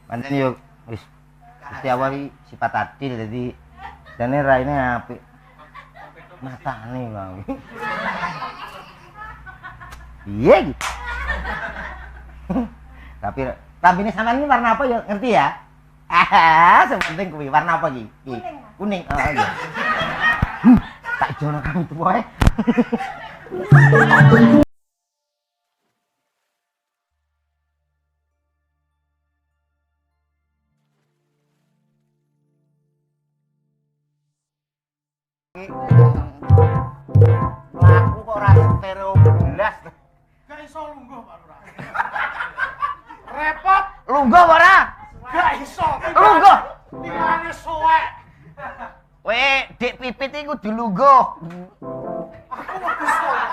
Pancen yo wis Gusti Allah iki sifat adil dadi dene raine apik. Matane wae. Iya. Tapi rambine sampean ini warna apa ya? Ngerti ya? Sepenting kuwi warna apa iki? Kuning. Oh iya. Tak jono kamu tuh wae. Laku kok ora stereo belas. Gak iso lungguh Pak Lurah. Repot. Lungguh apa ora? Gak iso. Lungguh. Tingane suwek. Weh, Dik Pipit iki kudu lungguh. Aku wedi suwek.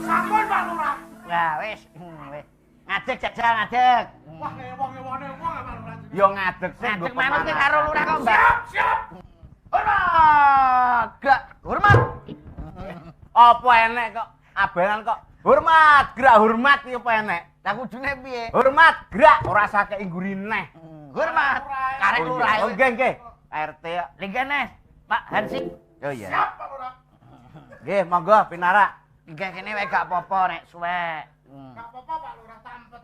Sampun Pak Lurah. Nah, wis, wis. Ngadeg jajal ngadeg. Wah, ngewong-ngewone wong Pak Lurah. Yo ngadeg sih. Ngadeg manut ki karo lurah kok, Mbak. Siap. Hormat, gak hormat. Apa enek kok abelan kok hormat, gerak hormat iki apa enek? Lah kudune piye? Hormat, gerak ora sakek nggurine. Hormat. Karek lurah. Oh nggih nggih. RT ya. Linggih Pak Hansik. Oh iya. Siap Pak Lurah. Nggih, monggo pinarak. Nggih kene wae gak apa-apa nek suwek. Gak apa-apa Pak Lurah tampet.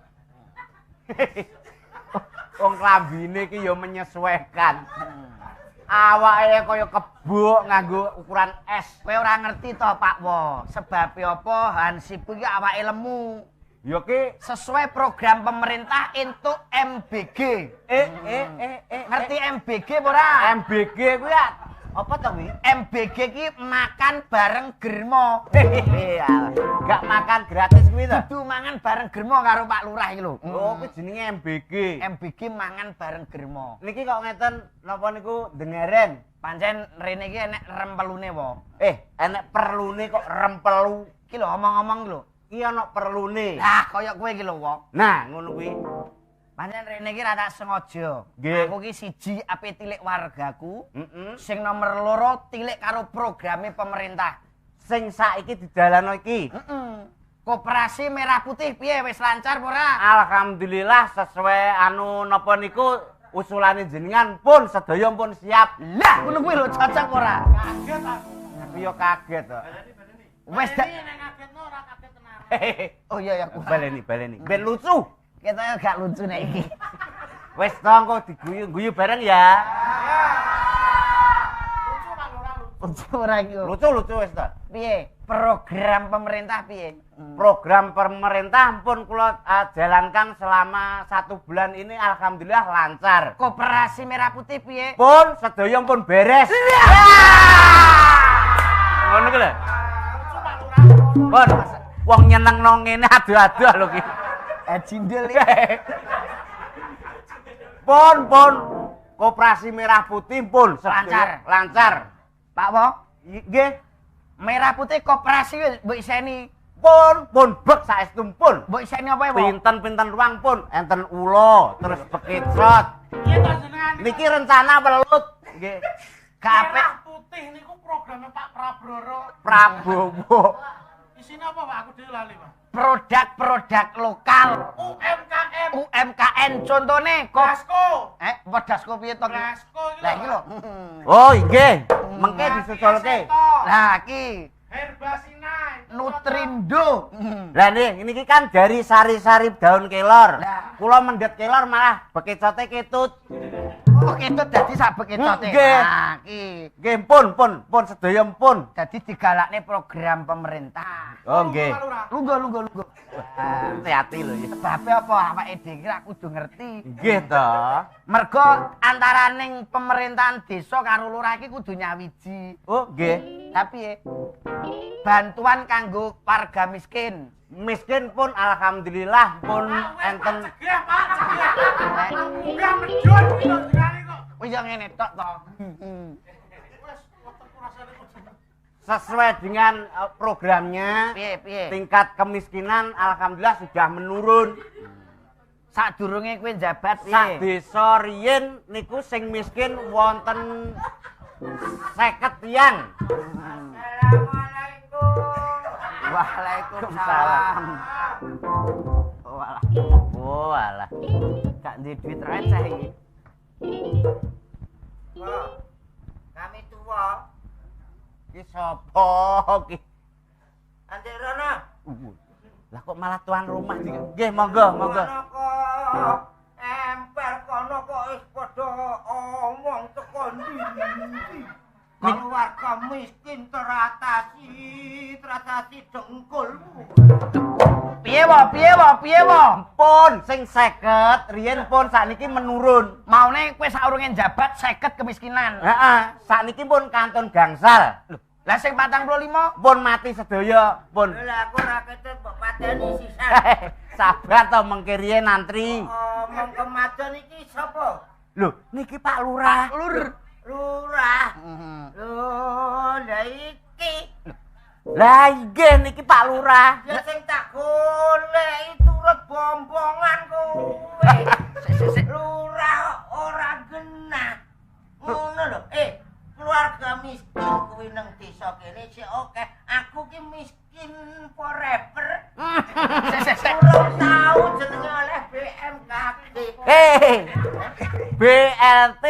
Wong klambine iki ya menyesuaikan. Awake kaya kebuk nganggo ukuran es. Kowe ora ngerti to, Pak Wo. Sebabe apa Hansip iki awake lemu. Ya ki sesuai program pemerintah entuk MBG. Ngerti MBG ora? MBG kuwi apa to kuwi? MBG ki makan bareng germo. Gak makan gratis kuwi to? Kudu mangan bareng germo karo Pak Lurah iki lho. Oh, kuwi jenenge MBG. MBG mangan bareng germo. Niki kok ngeten napa niku dengeren? Pancen rene iki enek rempelune wo. Enek perlune kok rempelu. Iki lho omong-omong lho. Iki ana perlune. Lah kaya kowe iki lho wo. Nah, ngono kuwi. Pancen rene iki rada sengaja. Aku ki siji ape tilik wargaku. Sing nomor loro tilik karo programe pemerintah. Sing saiki didalanno iki. Koperasi Merah Putih piye wis lancar ora? Alhamdulillah sesuai anu napa niku usulane jenengan pun sedaya pun siap. Lah ngono kuwi lho cocok ora? Kaget aku. Tapi yo kaget to. Wis nek ngagetno ora kaget tenan. Oh iya ya baleni. Ben lucu. Kita gak lucu nek iki. Wis to engko diguyu-guyu bareng ya. Lucu Pak Lurah lucu. Lucu ora iki. Lucu wis to. Piye? Program pemerintah piye? Program pemerintah pun kula jalankan selama 1 bulan ini alhamdulillah lancar. Koperasi Merah Putih piye? Pun sedaya pun beres. Ngono ki lho. Lucu Pak Lurah. Pun wong nyenengno ngene aduh-aduh lho ki. Cindel iki. Pun Koperasi Merah Putih pun lancar. Pak Wo? Nggih. Merah Putih koperasi mbok iseni. Pun bek saestu pun. Mbok iseni apa Wo? Pinten ruang pun enten ula, terus bekicot. Iya to jenengan. Niki rencana welut. Nggih. Merah Putih niku programnya Pak Prabowo. Isine apa Pak? Aku dhewe lali Pak. Produk lokal. UMKM contone Dasko. Apa Dasko piye to? Dasko iki. Lah iki lho. Oh, nggih. Mengke disusulke. Lah iki Herbasina. Nutrindo. Lah niki kan dari sari-sari daun kelor. Kula mendhet kelor malah bekecote ketut. Oh, ketut dadi sak bekecote. Nah, iki. Nggih pun sedaya pun. Dadi digalakne program pemerintah. Oh, nggih. Lungguh. Hati-hati lho ya. Sebabe apa awake dhewe iki kudu ngerti. Nggih to. Mergo antaraning pemerintahan desa karo lurah iki kudu nyawiji. Oh, nggih. Tapi bantuan kanggo warga miskin. Miskin pun alhamdulillah pun enten. Cegah Pak, cegah. Enggak medhot iki lho jenenge kok. Wis yo ngene tok to. Wes wektu rasane kudu. Sesuai dengan programnya. Piye? Tingkat kemiskinan alhamdulillah sudah menurun. Sadurunge kowe njabat piye? Sak desa riyen niku sing miskin wonten 50 tiyang. Assalamualaikum. Waalaikumsalam. Walah. Gak duwe duit receh iki. Wah, kami tua. Ki sapa ki? Andek rono. Lah kok malah tuan rumah iki? Nggih, monggo, monggo. Kono kok emper kono kok wis padha omong teko ndi. Keluarga miskin teratasi dengkulmu. Piye wo? Pun sing 50, riyen pun sakniki menurun. Maune kowe saurunge jabat 50 kemiskinan. Heeh, sakniki pun kantun gangsal. Lho, lah sing 45 Pun mati sedaya, pun. Lah aku ora ketut mbok pateni sisan. Sabar to mengke riyen antri. Omong kemadon iki sapa? Lho, niki Pak Lurah. Lurah. Lho, lah iki. Lah nggih niki Pak Lurah. Ya sing tak golek turut bombongan kowe. Lurah ora genah. Ngono lho. Keluarga miskin kuwi nang desa kene sik akeh. Aku ki miskin forever. Urung tau jenenge oleh BMKG. BLT.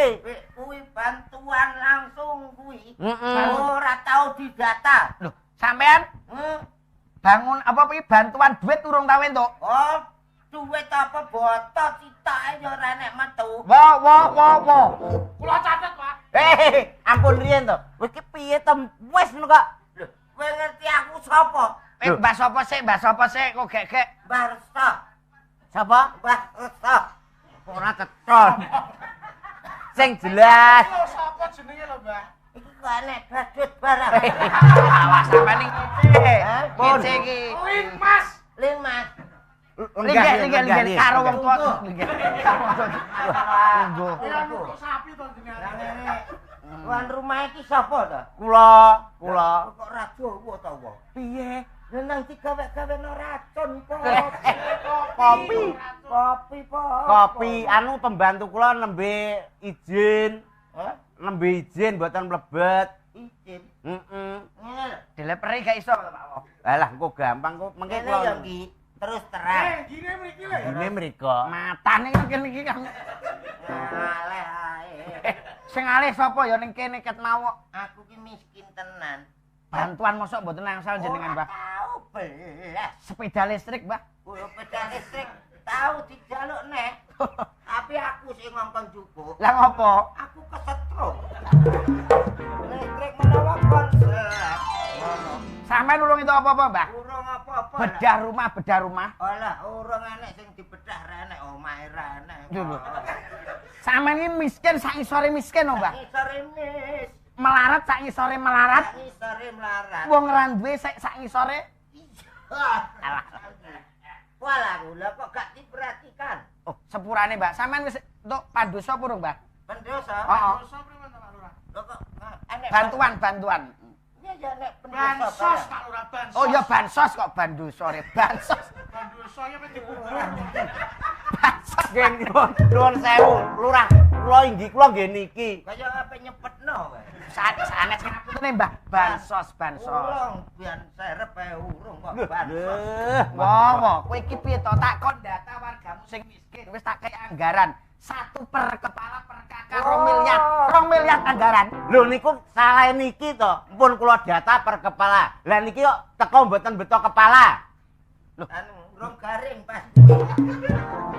Kuwi bantuan langsung kuwi. Heeh. Ora tau didata. Lho, sampean bangun apa iki bantuan duit urung tau entuk. Oh, duit apa botot citake ya ora nek metu. Wo. Kula catet, Pak. Ampun riyen to. Kowe iki piye to? Wis ngono kok. Lho, kowe ngerti aku sapa? Mbah sapa sik kok gek-gek. Mbah Resta. Sapa? Mbah Resta. Ora ceton. Sing jelas. Lho sapa jenenge lho, Mbah? Iki kok enek badut barang. Awas sampean iki. Pun. Kece iki. Ling, Mas. Ling Mas. Linggih karo wong tuwa. Linggih. Tunggu. Ya nutuk sapi to jenengan. Lah ngene. Tuan rumah iki sapa to? Kula. Kok ra Jawa to wong? Piye? Lah nang digawe-gawe no racun po. Kopi. Kopi po. Kopi anu pembantu kula nembe izin. Hah? Nembe izin mboten mlebet. Izin. Heeh. Ngene lho. Dileperi gak iso Pak Wo. Alah engko gampang kok mengke Ngene ya kula. iki. Terus terang. Gini mriki lho. Ini mriko. Matane kene iki kan. Aleh ae. Sing alih sapa ya ning kene ket mawok. Aku ki miskin tenan. Bantuan mosok mboten angsal jenengan, Mbah. Tahu belas. Sepeda listrik, Mbah. Kulo pecah listrik tahu dijaluk nek. Tapi aku sing ngongkon jupuk. Lah ngopo? Aku kesetrum. Listrik menawa konslet. Ngono. Sampeyan urung itu apa-apa, Mbah? Urung apa-apa. Bedah rumah. Alah, urung enek sing dibedah ra enek, omahe ra enek. Lho. Sampeyan iki miskin sak isore miskin, Mbah. Ngisore mis. Melarat sak isore melarat. Ngisore melarat. Wong ra duwe sak isore. Alah. Walah, kula kok gak diperhatikan. Oh, sepurane, Mbah. Sampeyan wis entuk pandosa apa urung, Mbah? Pendosa. Heeh. Dosa priwen to, Pak Lurah? Lho kok enek Bantuan. Iya ya nek Bansos, pendosa. Pak Lurah, bansos. Oh ya bansos kok bandosa re. Bansos. Bandosa ya mesti dikubur. Bansos. Nggih nuwun sewu, Lurah. Kula inggih kula nggih niki. Kaya ape nyepetno wae. Sanes ngaputune, Mbah. Bansos. Urung biyen serep ae urung kok bansos. Wow, kowe iki piye to? Takon data wargamu sing miskin. Wis tak kei anggaran 1 per kepala per kakak 2 miliar anggaran. Lho niku salah niki to. Pun kula data per kepala. Lah niki kok teko mboten beto kepala. Anu urung garing pas.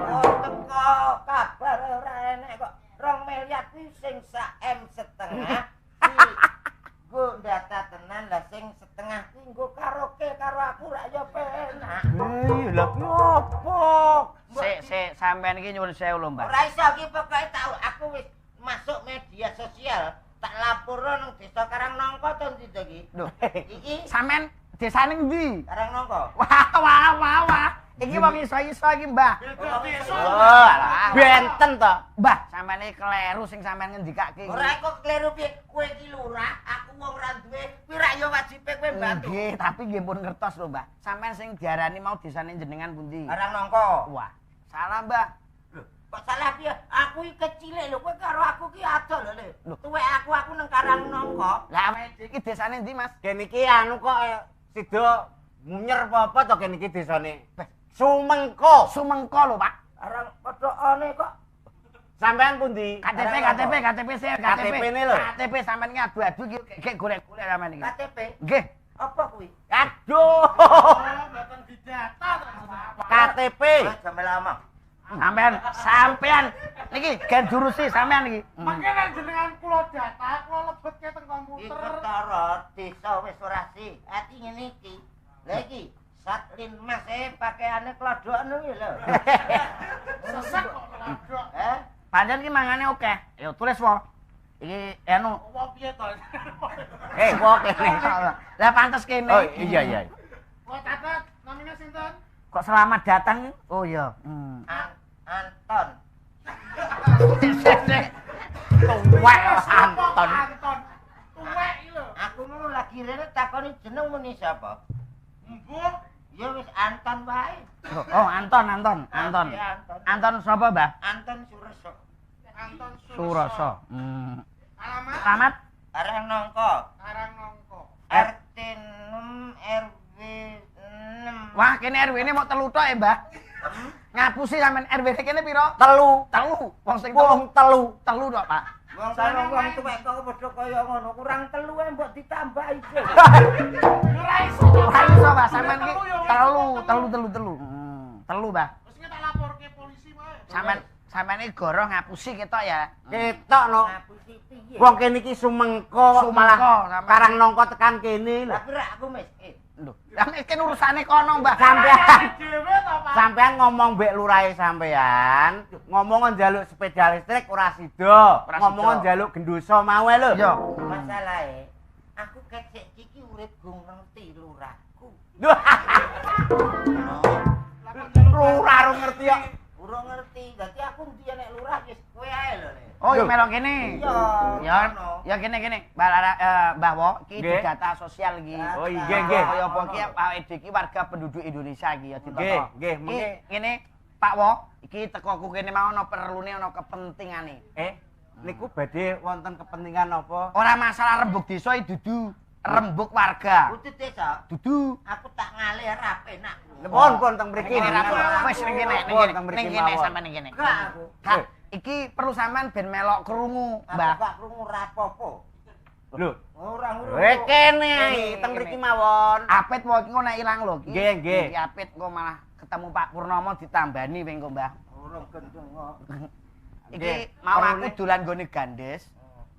Oh teko kabar ora enek kok. 2 miliar kuwi sing sak M setengah. Nggo data tenan lah sing setengah kuwi nggo karaoke karo aku ra ya penak. Lha ki opo? Sik sampean iki nyuwun sewu lho, Mbah. Ora iso iki pokoke tau aku wis masuk media sosial tak laporno nang desa Karangnangka to ndi to iki. Lho, Iki sampean desane ndi? Karangnangka. Wah. Iki wong iso-iso iki, Mbah. Oh, alah. Benten to. Mbah, sampean iki kleru sing sampean ngendikake. Ora kok kleru piye kowe iki lurah, aku wong ra duwe, kuwi ra ya wajibe kowe bantu. Nggih, tapi nggih pun ngertos lho, Mbah. Sampean sing diarani mau desane jenengan pundi? Karangnangka. Wah, salah, Mbah. Kok salah piye? Aku iki kecil lho, kowe karo aku ki ado lho, Le. Tuwek aku nang Karangnangka. Lah awake iki desane ndi, Mas? Kene iki anu kok sida munyer apa-apa to kene iki desane. Sumengko. Sumengko lho, Pak. Arang kodhokane kok. Sampean pundi? KTP sih, KTP ini lho. KTP sampean iki adu-adu iki gek golek-golek sampean iki. KTP. Nggih. Apa kuwi? Aduh. Mboten didata to, Bapak. KTP. Sampe lama. Sampean niki gen jurusi sampean iki. Mangke nek jenengan kula data, kula lebetke teng Iki komputer. ketara desa wis ora sih. Ati ngene iki. Lah iki Satlin Mas pakaiane klodhokan kuwi lho. Sesek kok lodok. Pancen iki mangane oke. Yo tulis wae. Iki anu Apa piye to? kok kene. Lah pantes kene. Oh iya. Kok catet namine sinten? Kok selamat datang? Oh iya. Anton. Tuwek Anton. Anton. Tuwek iki lho. Aku mau lagi rene takoni jeneng muni sapa? Mbuh. Ya wis Anton wae. Oh, Anton. Iya, Anton. Anton sapa, Mbah? Anton Sureso. Anton Suroso. Alamat Selamat. Arang nongko. Karangongko. RT 6 RW 6. Wah, kene RW ini mau telu tok ya, Mbah. Ngapusi sampean RW kene piro? Telu. Wong sing Wong telu. telu tok, Pak. Wong sono wong tuwek kok padha kaya ngono, kurang telu ae mbok ditambahi sih. Ora iso. Ora iso, Mbah, sampean iki telu. Telu, Mbah. Wis iki tak laporke polisi wae. Sampean iki goro ngapusi ketok ya. Ketok no. Ngapusi piye? Wong kene iki sumengko kok malah sampean. karang nongko tekan kene lho. Lah kira aku miskin. Lho, lah miskin urusane kono, Mbah. Sampean Dhewe to, Pak. sampean ngomong mbek lurahe sampean, ngomong njaluk sepeda listrik ora sida. Ora Ngomong sida. njaluk gendoso mawe lho. Iya. Masalahe aku kecek iki urip gung ngerti lurahku. Lurah ora ngerti kok. Urung ngerti. Dadi aku ndi nek lurah wis kowe ae lho. Le. Oh, ya Lho. melok kene. Iya. Ya kene. Mbah Wo, iki Nggih. data sosial iki. Oh, nggih, nggih. Kaya apa iki awake iki warga penduduk Indonesia iki ya ditata. Nggih, Iki mengke. ngene Pak Wo, iki tekoku kene mau ana perlune ana kepentingane. Niku badhe wonten kepentingan apa? Ora masalah rembug desa iki dudu rembug warga. Utut desa. Dudu. Aku tak ngalih ra penak. Pun teng mriki. Kene ra wis ning kene, Teng mriki ning kene mawon. sampean ning kene. Gak aku. Kak, iki perlu sampean ben melok krungu, Mbah. Aku gak krungu ra apa-apa. Lho, Ora ngurung. kene ae teng mriki mawon. Apit wae iki nek ilang lho iki. Nggih, nggih. Iki apit kok malah ketemu Pak Purnomo ditambani wing kok, Mbah. Urung gendeng kok. Iki Nggih, mau perlune. aku dolan gone Gandes.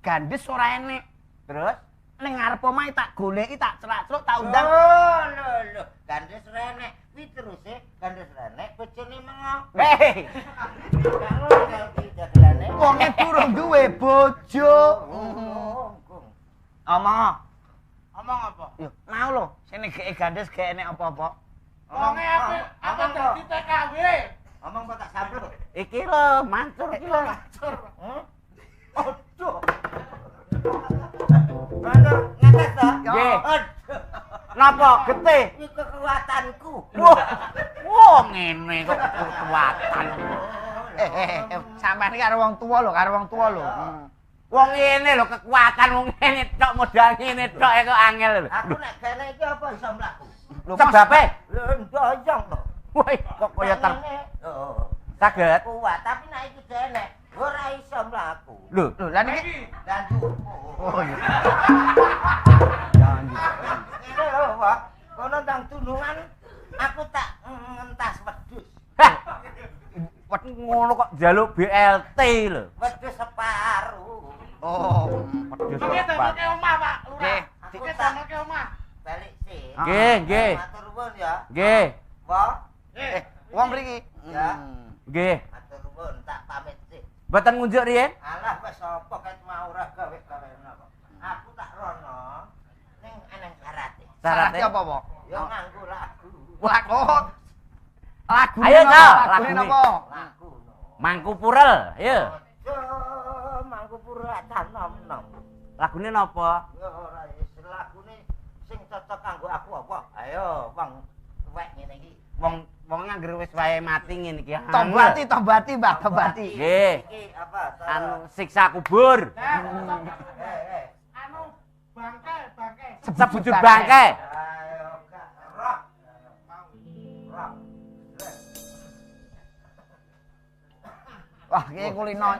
Gandes ora enek. Terus Ning ngarep omahe tak goleki, tak celak-celuk, tak undang. Lho. Gandes renek. Kuwi teruse gandes renek bojone mengo. hei, Gak ngono iki dagelane. Wonge durung duwe bojo. Gung. Omong. Omong apa? Yo, mau lho, sini geke Gandes gak enek apa-apa. Wonge apa dadi TKW? Omong kok tak sampluk. iki lho mancur iki lho. Cur. Aduh. Bandar ngetes ta? Nggih. Aduh. Napa getih? Iki kekuatanku. Wah, ngene kok kekuatan. Sampeyan iki karo wong tuwa lho, karo wong tuwa lho. Wong ngene lho kekuatan wong ngene tok modal ngene tok kok angel lho. Aku nek gene iki apa iso mlaku? Lho sebabe? Lho ndoyong to. Woi, kok kaya ter Oh. saged. Kuat, tapi nek iki dene ora iso mlaku. Lho, Lho, lah niki Dan tuh. oh iya. Ini lho, Pak. Kono ndang tulungan aku tak ngentas wedhus. wet ngono kok njaluk BLT lho. Wedhus separuh. Oh. Wedhus Iki kok. damelke omah, Pak. Lurah. Nggih. Iki damelke omah. Balik sih. Nggih, nggih. Matur nuwun ya. Nggih, Wah, Wong mriki. Ya. nggih. matur nuwun tak pamit sih. Mboten ngunjuk riyen? Alah wis apa ket mau ora gawe-gawean kok. Aku tak rono ning eneng syarate. Syaratnya Syaratnya apa, Po? Ya nganggo lagu. Lagu. Lagu. Ayo, Cok, Lagu lagune. napa? Lagu. Mangku Purel, ayo. Ojo mangku pura nom-nom. Lagune napa? Ya ora wis lagune sing cocok kanggo aku apa? Ayo, wong tuwek ngene iki. Wong ngangger wis wae mati ngene iki. Tobati, Mbah, tobati. Nggih. Iki apa? Anu siksa kubur. Anu bangke. Sebujur bangke. Ayo gak roh. Mau roh. Wah, iki kulino.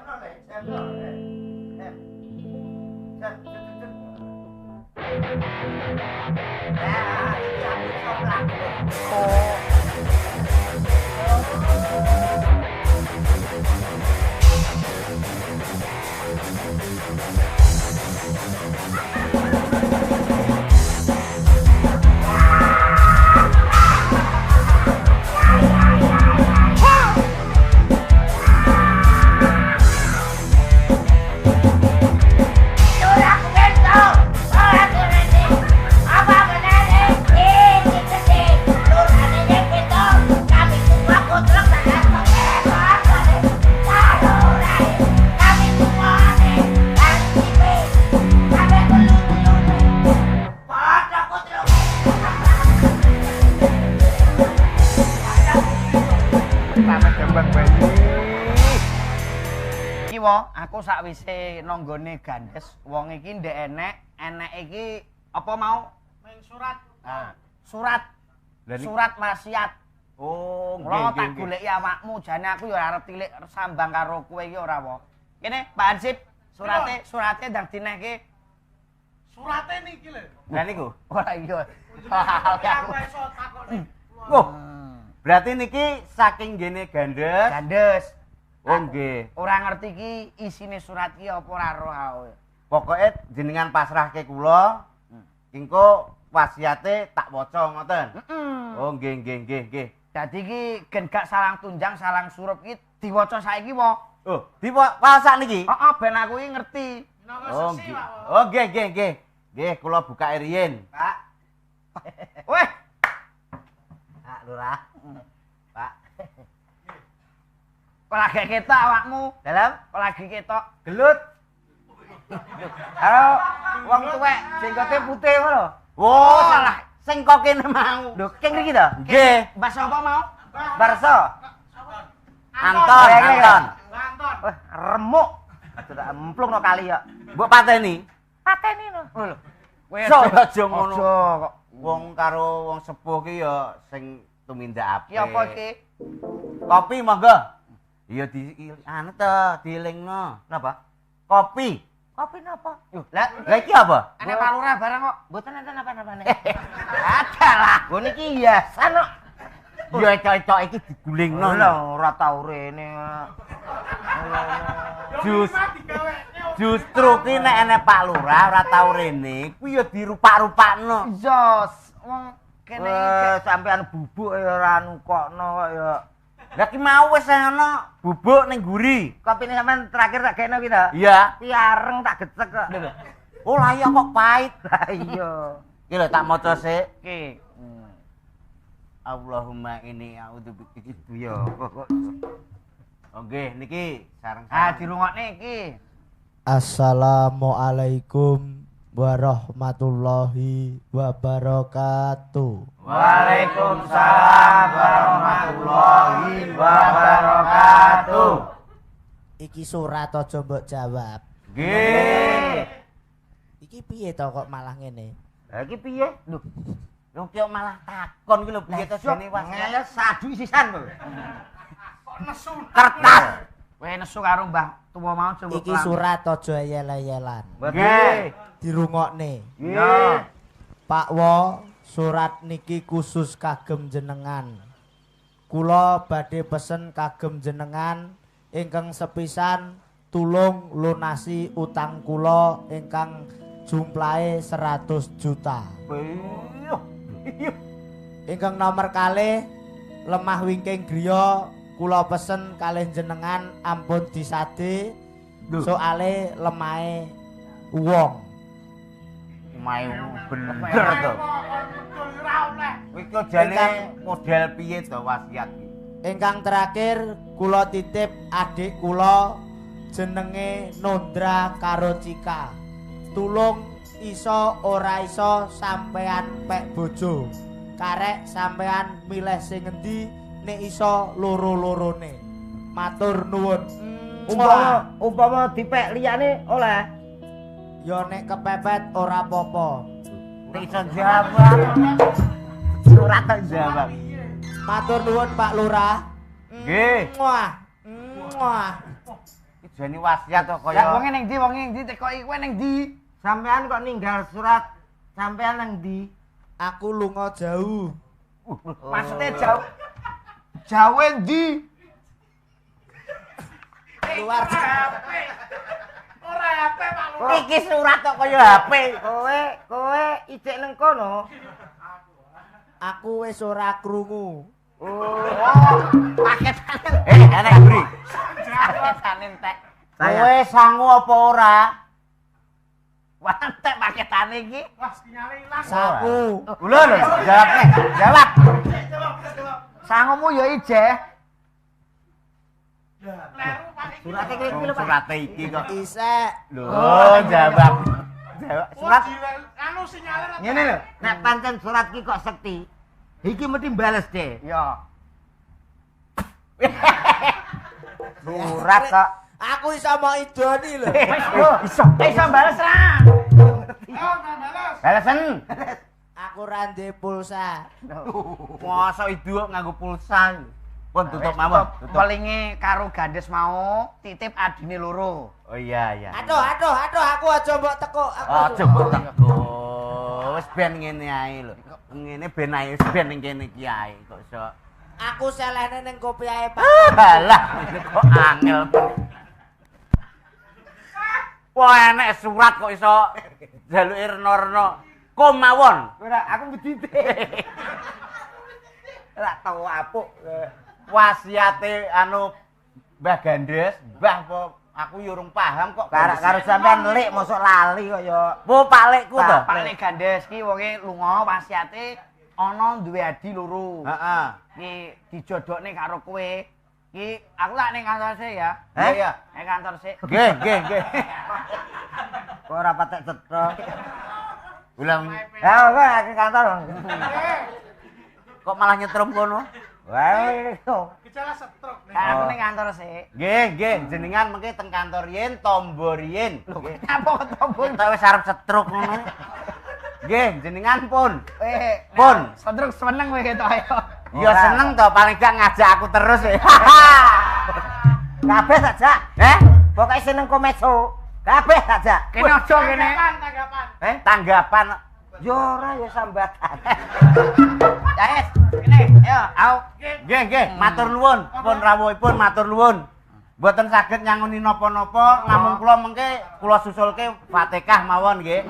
Aku sakwise nanggone gandes, wong iki ndek enek iki apa mau? Ming surat. Nah, surat wasiat. Oh, Kula tak nggih. goleki awakmu, jane aku ya arep tilik sambang karo kowe iki ora wa. Kene Pak Hansip, surate ndang dinehke. Surate niki lho. Lah niku. Ora iya. Aku iso takoni. Wah, berarti niki saking gene gandes. Gandes. Oh nggih. Ora ngerti iki isine surat iki apa ora roh aku. Pokoke jenengan pasrahke kula. Engko wasiate tak waca ngoten. Oh nggih nggih nggih nggih. Dadi iki gen gak salang tunjang, salang surup iki diwaca saiki wa. Oh, diwaca niki. Heeh, ben aku iki ngerti. Oh nggih. Oh nggih nggih nggih. Nggih, kula buka riyin, Pak. Weh, Pak Lurah. Pak. kok lagi ketok awakmu? Dalam Kok lagi ketok? gelut. Halo, wong tuwek jenggote putih ngono. Oh, salah. Sing kok kene mau. Lho, keng mriki to? Nggih. Mbah sapa mau? Barso. Anton. Anton. Wah, remuk. Sudah emplung no kali ya. Mbok pateni. Pateni no. Lho. So aja ngono. Aja kok. Wong karo wong sepuh ki ya sing tumindak apik. Ki apa iki? Kopi monggo. Iya anu to, dielingno. Napa? Kopi. Kopi napa? Lah iki apa? Ana palurah barang kok. Mboten enten apa-apane. Ada lah. Ngene iki hiasan kok. Ya cocok iki digulingno. Lho, ora tau rene. Justru ki nek enek Pak Lurah ora tau rene, kuwi ya dirupak-rupakno. Jos, wong kene iki Sampean bubuk ya ora nukokno kok ya. Lah ki mau wis ana bubuk ning guri. Kopine sampean terakhir tak gekno ki to. Iya. Ki areng tak gecek kok. Oh lah ya kok pahit. Lah iya. Ki lho tak maca sik. iki. Allahumma inni a'udzubika ya. Oh nggih niki sareng. Ah dirungokne iki. Assalamualaikum warahmatullahi wabarakatuh. Waalaikumsalam warahmatullahi wabarakatuh. Iki surat aja mbok jawab. Nggih. Iki piye to kok malah ngene? Lah iki piye? Lho. Lho kok malah takon ki lho piye to jane Ngeyel sadu sisan kok. Kok nesu. kertas. Kowe nesu karo Mbah tuwa mau coba. Iki surat aja ayel-ayelan. Nggih. Dirungokne. Nggih. Pak Wo, surat niki khusus kagem jenengan. Kula badhe pesen kagem jenengan ingkang sepisan tulung lunasi utang kula ingkang jumlahe 100 juta. Ingkang nomor kalih lemah wingking griya kula pesen kalih jenengan ampun disade soale lemahe wong. Mayu bener to. Kuwi kok jane model piye to wasiat iki? Ingkang terakhir kula titip adik kula jenenge Nondra karo Cika. Tulung iso ora iso sampean pek bojo. Karek sampean milih sing endi nek iso loro-lorone. Matur nuwun. Umpama dipek liyane oleh. Ya nek kepepet ora apa-apa. Nek iso jawab. Surat tak jawab. Matur nuwun Pak Lurah. Nggih. Muah. Muah. ngajeni wasiat kok Ya kaya. wonge ning ndi teko iki kowe ning ndi? Sampean kok ninggal surat sampean nang ndi? Aku lunga jauh. Maksudnya jauh. Jauh ndi? Keluar. Ora HP Pak Lurah. Iki surat kok kaya HP. Kowe ijek nang kono. Aku wis ora krungu. Paketane. Enek buri. Paketane entek. Kowe sangu apa ora? Wah, entek paketane iki. Wah, sinyale ilang. Saku. Lho, jawab nih, jawab. Sangomu ya ijeh. Kleru Pak iki. Surate iki lho Pak. Surat iki kok. Isek. Lho, jawab. Jawab. Surat Surat anu sinyale ra. Ngene lho, nek pancen surat ki kok sekti, iki mesti bales deh. Ya. surat kok. Aku iso mau idoni lho. Iso bales ra. Oh, balas. Balesen. Aku rande pulsa. Masa idu nganggo pulsa. Pun tutup mawon, tutup. Pelinge karo gandes mau titip adine loro. Oh iya iya. Aduh, aku aja mbok teko. Aja mbok teko. Wis ben ngene ae lho. Ngene ben ae wis ben ning kene iki ae kok iso. Aku selehne ning kopi ae, Pak. Alah, kok angel. Wah, enek surat kok iso jaluke rena-rena. Kom mawon. Ora aku ngedite. Ora tau apuk. Wasiate anu Mbah Gandes, Mbah apa aku yo urung paham kok Karo sampean lik mosok lali kok ya. Wo Pak Lekku to. Pak Lek gandes ki wonge lunga wasiate ana duwe adi loro. Heeh. Ki dijodokne karo kowe. Ki aku tak ning kantor sik ya. Iya iya. Ning kantor sik. Nggih, nggih. Kok ora patek cetok. Ulang Ya kok aku kantor. kok malah nyetrum kono? Wae kok. Gejala stroke nih. Aku ning kantor sik. Nggih, nggih, jenengan mengke teng kantor yen tombo riyen. Apa ketemu? Kita wis arep setruk ngono. Nggih, jenengan pun. Pun. Sedruk seneng kowe ketok ayo. Ya seneng to, paling gak ngajak aku terus. Kabeh saja. Pokoke seneng komeso. Kabeh saja. Kene aja kene. Tanggapan. Tanggapan Yo ora ya sambatan. Ya wis, kene. Ayo, au. nggih, nggih, matur nuwun. Pun rawuhipun matur nuwun. Mboten saged nyangoni napa-napa, namung kula mengke kula susulke Fatihah mawon nggih.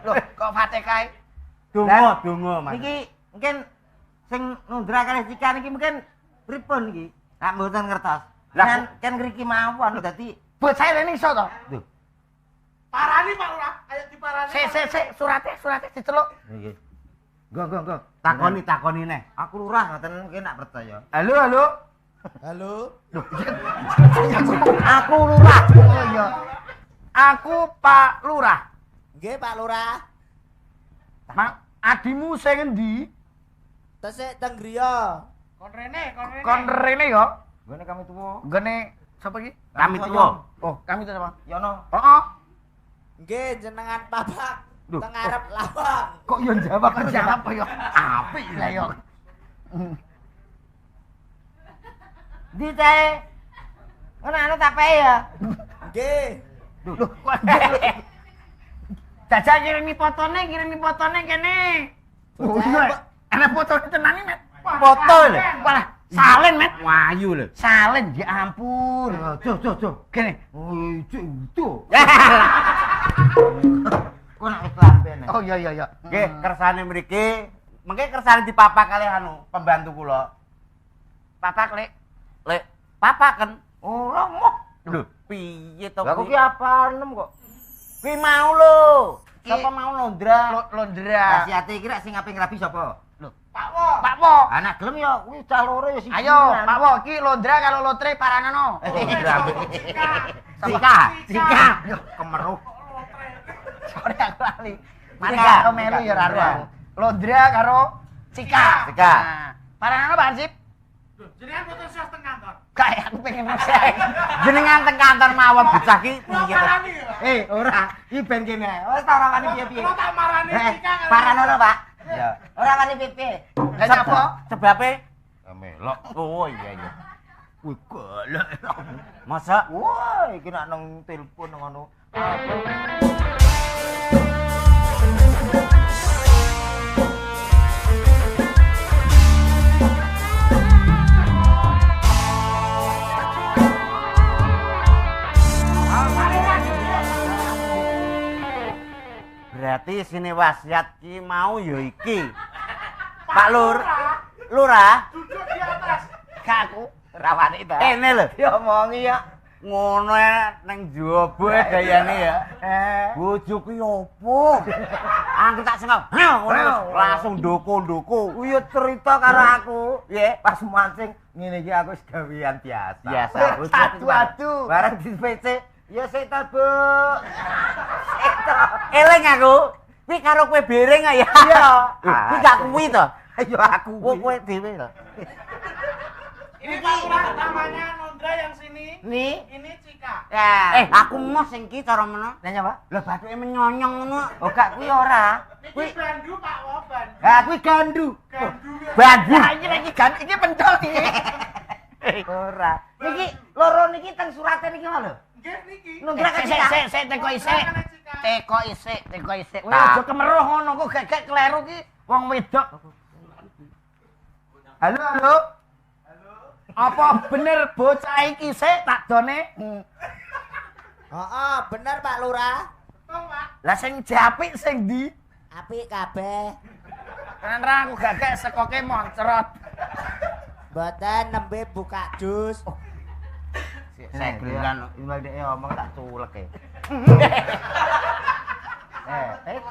Loh, kok Fatihah? Donga, donga, Mas. Niki mungkin sing nundra kalih Cika niki mungkin pripun iki? Nek mboten ngertos. Lah, Kan ngriki mawon dadi Bocah rene iso to? Duh. Parani Pak Lurah, ayo diparani. Sik, surate diceluk. nggih. Go. Takoni neh. Aku lurah ngoten mungkin nak percaya. Halo. Halo. Aku lurah. Oh iya. Aku Pak Lurah. Nggih, Pak Lurah. Mak, adimu sing endi? Tesik teng griya. Kon rene. Kon rene yo. Gone kami tuwa. Gene sapa iki? Kami tuwa. Oh, kami itu sapa? Yono. Heeh. Nggih, jenengan Bapak. Duh. Teng arep lawang. Kok yo jawab apa yo? Apik lah yo. Di tae. Ngono anu tak pae ya. Nggih. Loh, kok Jajak kirimi fotone kene. Oh iya. Ana fotone tenan iki, Met. Foto lho. Walah, salen, Met. Wayu lho. Salen, ya ampun. Tuh. Kene. Oh, itu. Kok nak iklan Oh iya. Nggih, kersane mriki, mengke kersane dipapak kalih anu pembantu kula. Papak, Lek. Lek, papaken. Ora moh. Lho, piye to Aku kuwi? ki apanem kok. Kuwi mau lho. Ki- Sapa mau Londra? Londra. Wasiate iki rek sing aping rabi sapa? Pak Wo. Pak Wo. Anak gelem ya kuwi cah loro ya siji. Ayo, Pak Wo, ki Londra karo Lotre paranono. Cika. Yo, Kemeruh. sore aku lali. Mari Cika. karo melu ya karo aku. Londra karo Cika. Cika. Nah, paranono Pak Hansip. Jenengan boten sos teng kantor. Kayak aku pengen mesra. Jenengan teng kantor mawon bocah ki Kula piye to? parani. Ora, iki ben kene. Wis ta ora wani piye-piye. Kula tak marani Cika. Paranono, Pak. Ya. Ora wani piye-piye. Lah apa? Sebabe melok. Oh iya. Wih, golek. Masa? Wah, iki nak nang telepon ngono. Berarti sini wasiat ki mau ya iki. Pak Lurah. Duduk di atas. Gak aku rawane ta. Ene lho. Ya omongi ya. Ngono nang jaba gayane ya. Bojoku opo? Aku tak sengau. Ngono langsung ndoko-ndoko. Uyo cerita karo aku. Piye? Pas mancing ngene iki aku wis gawean biasa. Biasa. Aduh. Barang di PC, ya setan, Bu. Setan. Eling aku. Kuwi karo kowe bereng ya. Iya. Kuwi gak kuwi to. Ayo aku Kowe dhewe to. Ini Pak Lurah namanya Nondra yang sini. Nih. Ini Cika. Ya. Aku mau sing ki cara meno. Nanya, Pak. Lah bathuke menyonyong ngono. Oh, gak kuwi ora. Ini Bandu Pak Woban. Ah, kuwi gandu. Gandu. Bandu. Iki gandu iki pentol iki. Ora. Niki loro niki teng surate niki lho. Nggih niki. Nundra Sik teko isik. Teko isik. Kowe aja kemeruh ngono kok gek kleru ki wong wedok. Halo, halo. Apa bener bocah iki sik tak done? Heeh, bener Pak Lurah. Betul, Pak. Lah sing japik sing ndi? Apik kabeh. Kan ra aku gagek sekoke moncrot. Mboten nembe buka jus. Saya gelan imbal dhek omong tak culek e.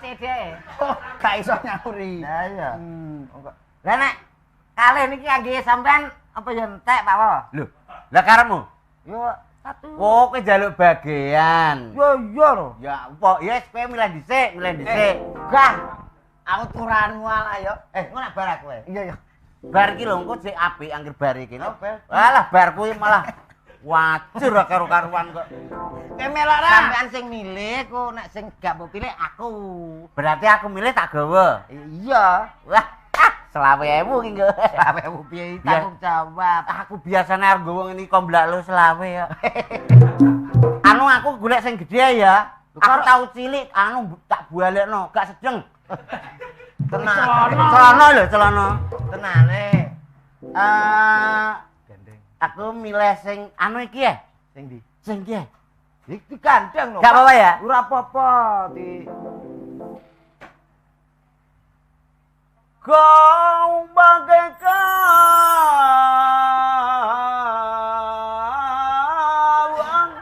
Cede. Oh, gak iso nyauri. Lah iya. Lah nek kalih niki kangge sampean apa ya entek Pak Wo? Lho, lah karepmu? Yo satu. Oh, kowe njaluk bagian. Yo iya lho. Ya apa? Ya kowe milih dhisik, Gah. Aku turanmu ala yo. Ngono bar aku. Iya iya. Bar ki lho engko sik apik angger bar iki. Oh, bar. Alah bar kuwi malah wajur karo karuan kok. Kowe melok ra? Sampean sing milih ku nek sing gak mbok pilih aku. Berarti aku milih tak gawa. Iya. Wah, 20.000 ki engko. Sampeyan piye tanggung jawab. Aku biasane arep nggawa ngene iki komblak lu 20 ya. Anu aku golek sing gedhe ya. Aku tau cilik anu tak balekno, gak sedeng. Celana lho, celana. Tenane. Aku milih sing anu iki ya. Sing ndi? Sing iki. Iki gandeng lho. Gak apa-apa ya? Ora apa-apa di Kau bagaikan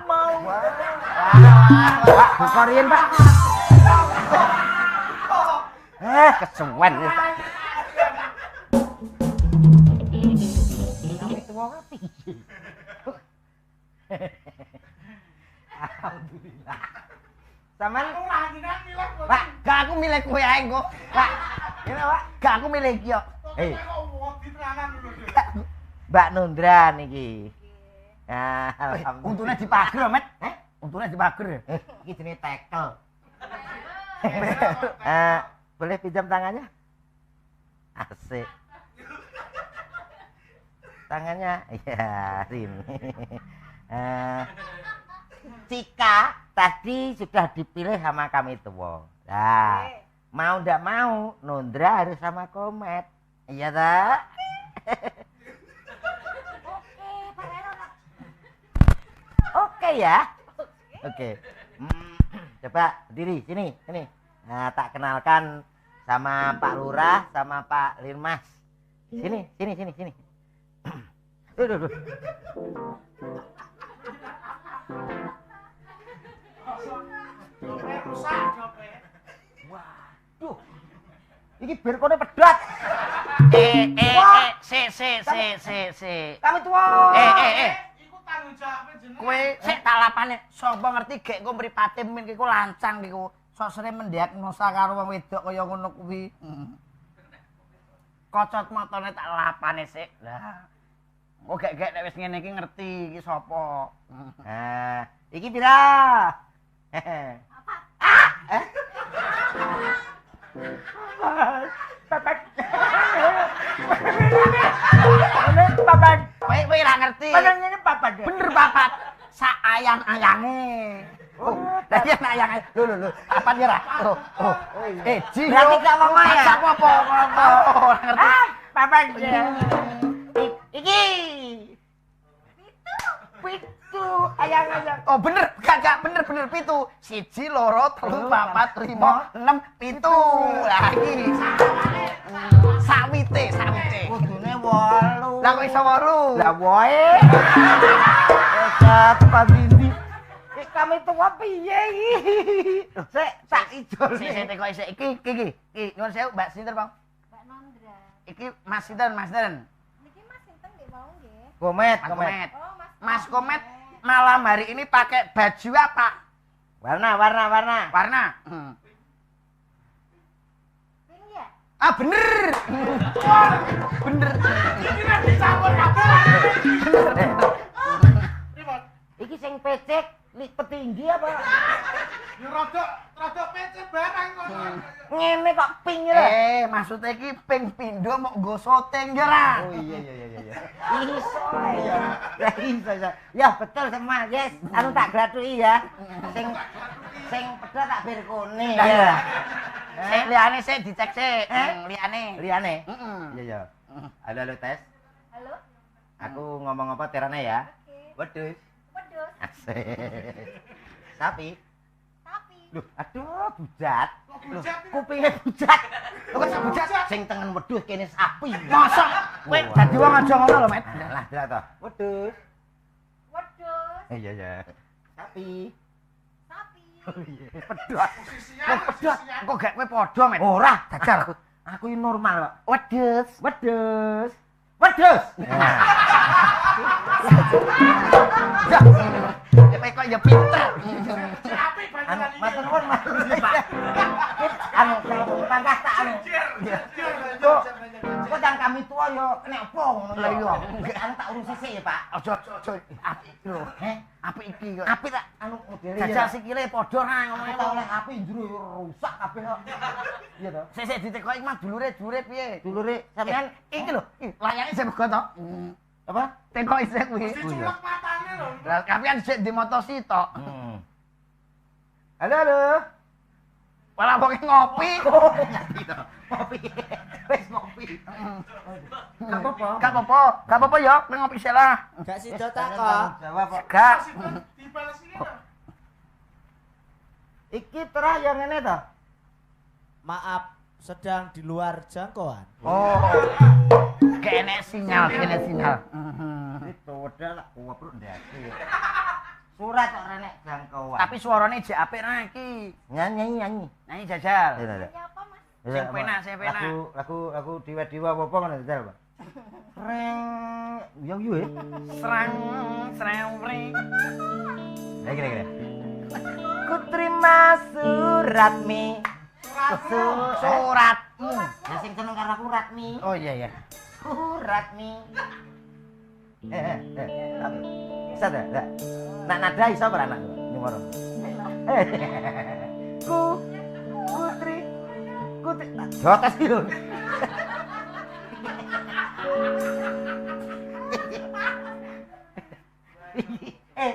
mau. Pak, bukarin, Pak. Kesuwen. Alhamdulillah. Sampeyan Aku lagi kan milih kok. Pak, Gak aku milih kowe ae engko. Pak. Ngene, Pak. Gak aku milih iki yo. Eh. Kok wedi tenanan lho. Mbak Nundra niki. Nah, alhamdulillah. Untune dipager, Met. Untune dipager. Iki jenenge tekel. Boleh pinjam tangannya? Asik. Tangannya, iya, Rin. Cika tadi sudah dipilih sama kami tua. Nah, mau ndak mau, Nundra harus sama Komet. Iya tak? Oke ya. Oke. Coba diri sini, sini. Nah, tak kenalkan sama Pak Lurah, sama Pak Lirmas. Sini, sini, sini, sini. Duh. Rusak jope. Waduh. Iki bir kone pedot. Se. Kami tua. Iku tanggung jawab jenenge. Kowe sik tak lapane sapa ngerti gek kowe mripate men iku lancang iku. Sok sere mendiagnosa karo wong wedok kaya ngono kuwi. Kocot matane tak lapane sik. Lah. Kok gek-gek nek wis ngene iki ngerti iki sapa. Nah, iki pira? Pepek. Ini papat. Kowe ora ngerti. Padahal ini papat. Bener papat. Sak ayang-ayange. Oh, lah iya ayang. Lho. Papat ya ra? Oh. Ji. Berarti gak ngomong ya? Apa-apa ngomong. Ora ngerti. Papat. Iki. Pitu ayang-ayang. Oh bener, gak bener pitu. 1, 2, 3, 4, 5, 6, 7. Lah iki. Sawite. Kudune 8. Lah kok iso 8? Lah wae. Sak pabindi. Kami tua piye iki? Sik tak ijol. Sik teko isik iki. Nyuwun sewu Mbak sinten, Bang? Mbak Nondra. Iki Mas sinten? Niki Mas sinten nggih mau nggih? Komet. Oh, Mas Komet malam hari ini pakai baju apa? Warna. Warna. Pink ya? Ah bener. Bener. Iki sing pecek petinggi apa? Ya rada PC barang kok. Ngene kok pink lho. Maksudnya iki ping pindho mau nggo syuting ya ra? Oh iya. Iso ya. Ya iso. Ya betul sama, yes. Anu tak gratui ya. Sing pedha tak berkone ya. Sik liyane sik dicek sik. Liyane. Liane. Iya. Halo tes. Halo? Aku ngomong apa terane ya? Oke. Wedhus. Wedhus. Asik. Sapi. Sapi. Loh, aduh bujat. Bujat. Kupinge bujat. Lho kok bujat? Sing tengen wedhus kene sapi. Masa kowe dadi wong aja ngono lho, Met. Lah, delok to. Wedhus. Wedhus. Iya. Sapi. Sapi. Pedhot. Posisinya. Kok gak kowe padha, Met? Ora, dajar aku. Aku ini normal kok. Wedhus. Wedhus. Ya. Kowe kok ya pinter. Apik Anu, banget matur nuwun, Pak. Anu, pangkas tak anu. Kok dan kami tua yo kena apa ngono Lah iya. Anu tak urus sik ya, Pak. Aja apik lho. Apik iki kok. Apik tak anu modele ya. Jajal sikile padha ra Aku ngomongnya tak lho. oleh api njero yo rusak kabeh kok. Iya to. Sik ditekoki mah dulure piye? Dulure sampean Iki lho, layane sing bego to. apa? Teko isih kuwi. Mesti culek matane lho. Lah kapian sik di motosi tok. Halo. Malah pokoke ngopi. Kopi. Wis ngopi. Gak apa-apa. Gak apa-apa ya, kowe ngopi sik lah. Gak sida tak kok. Jawab kok. Gak. Dibales iki lho. Iki terah yang ngene to. Maaf, sedang di luar jangkauan. Oh. Kene sinyal. Itu wedal kuwep ndake. Surat kok renek jangkauan. Tapi suarane jek apik ra iki. nyanyi. Nyanyi jajal. Iya. Siapa Mas? Sing penak. Lagu diwa-diwa apa ngono jajal, Pak? Reng yo yo ya. Serang. Lagi. Ku terima suratmu. Suratmu. Ya sing seneng karo aku Ratmi. Oh iya. Suratmu. Bisa dah. Nak nada iso ora anak nyuwara. Putri. Jotos iki lho.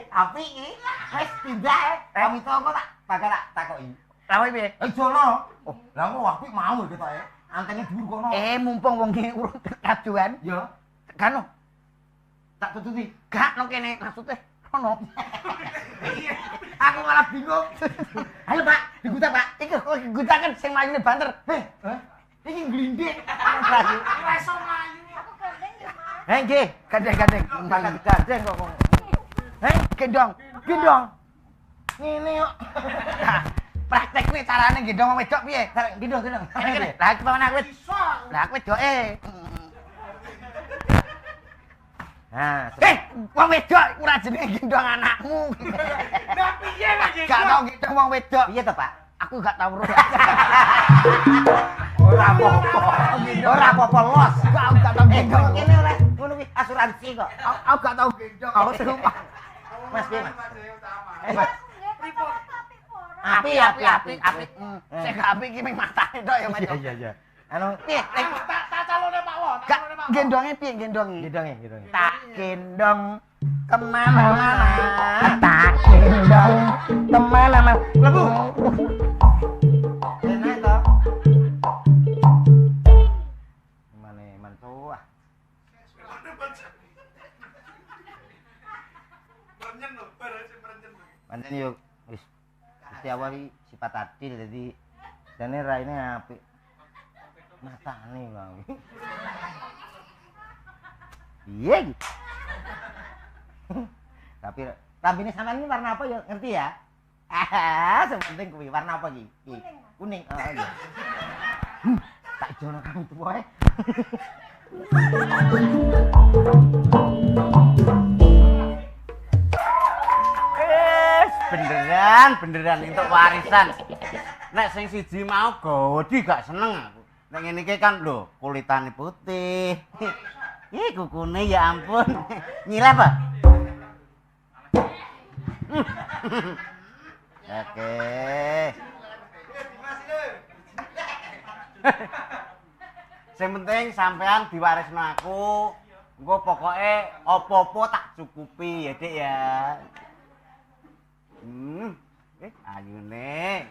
Api iki wis tindak kami to kok tak bakal tak takoki. Lah piye? Jono. Oh, lah kok apik mau iki ketoke. Antene dhuwur kono. Mumpung wong iki urung kajuan, Ya, kan tak tututi. gak no kene maksudnya ono. Aku malah bingung. Ayo, Pak, digutak, Pak. Iki kok gutaken sing mayune banter. Iki glindhik. Ora iso mlayu. Aku gandeng ya Mas. Nggih, Gadeng. pangkat gadeng kok. Gendong. Ngene kok. Praktek kuwi carane gendong wong wedok piye? Gendong. Lah iki paman aku. Iso. Lah aku wedoke. Nah, Wong wedok ora jenenge gendong anakmu. Lah piye lek iki? Gak tau gendong wong wedok. piye to, Pak? Aku gak tau urus. Ora apa-apa los. Aku gak tau gendong. Kene oleh ngono kuwi asuransi kok. Aku gak tau gendong. Oh, sumpah. Mas, piye, Mas? Mas. Pripun? Sapi poro. Api. Sing gak apik iki ming matane tok ya, Mas. Iya. Anu, Piye? Tak calone Pak Wo. Gak gendongnya piye gendongnya? Gendonge. Tak gendong kemana-mana. Tak gendong kemana-mana. Lebu. Enak toh? Gimana mantua? Pancen yo wis Gusti Allah iki sifat adil dadi jane raine apik. Matane bang. Iya gitu. Tapi rambine sampean ini warna apa ya? Ngerti ya? Sepenting kuwi warna apa iki? Kuning. Oh iya. Tak jono kamu tuwa ae. Beneran untuk warisan. Nek sing siji mau godi gak seneng aku. Nek ngene iki kan lho, kulitane putih. Ih, kukune ya ampun. Nyileh apa? Oke. Sing penting sampean diwarisno aku. Engko pokoke apa-apa tak cukupi ya, Dik ya. Ayune.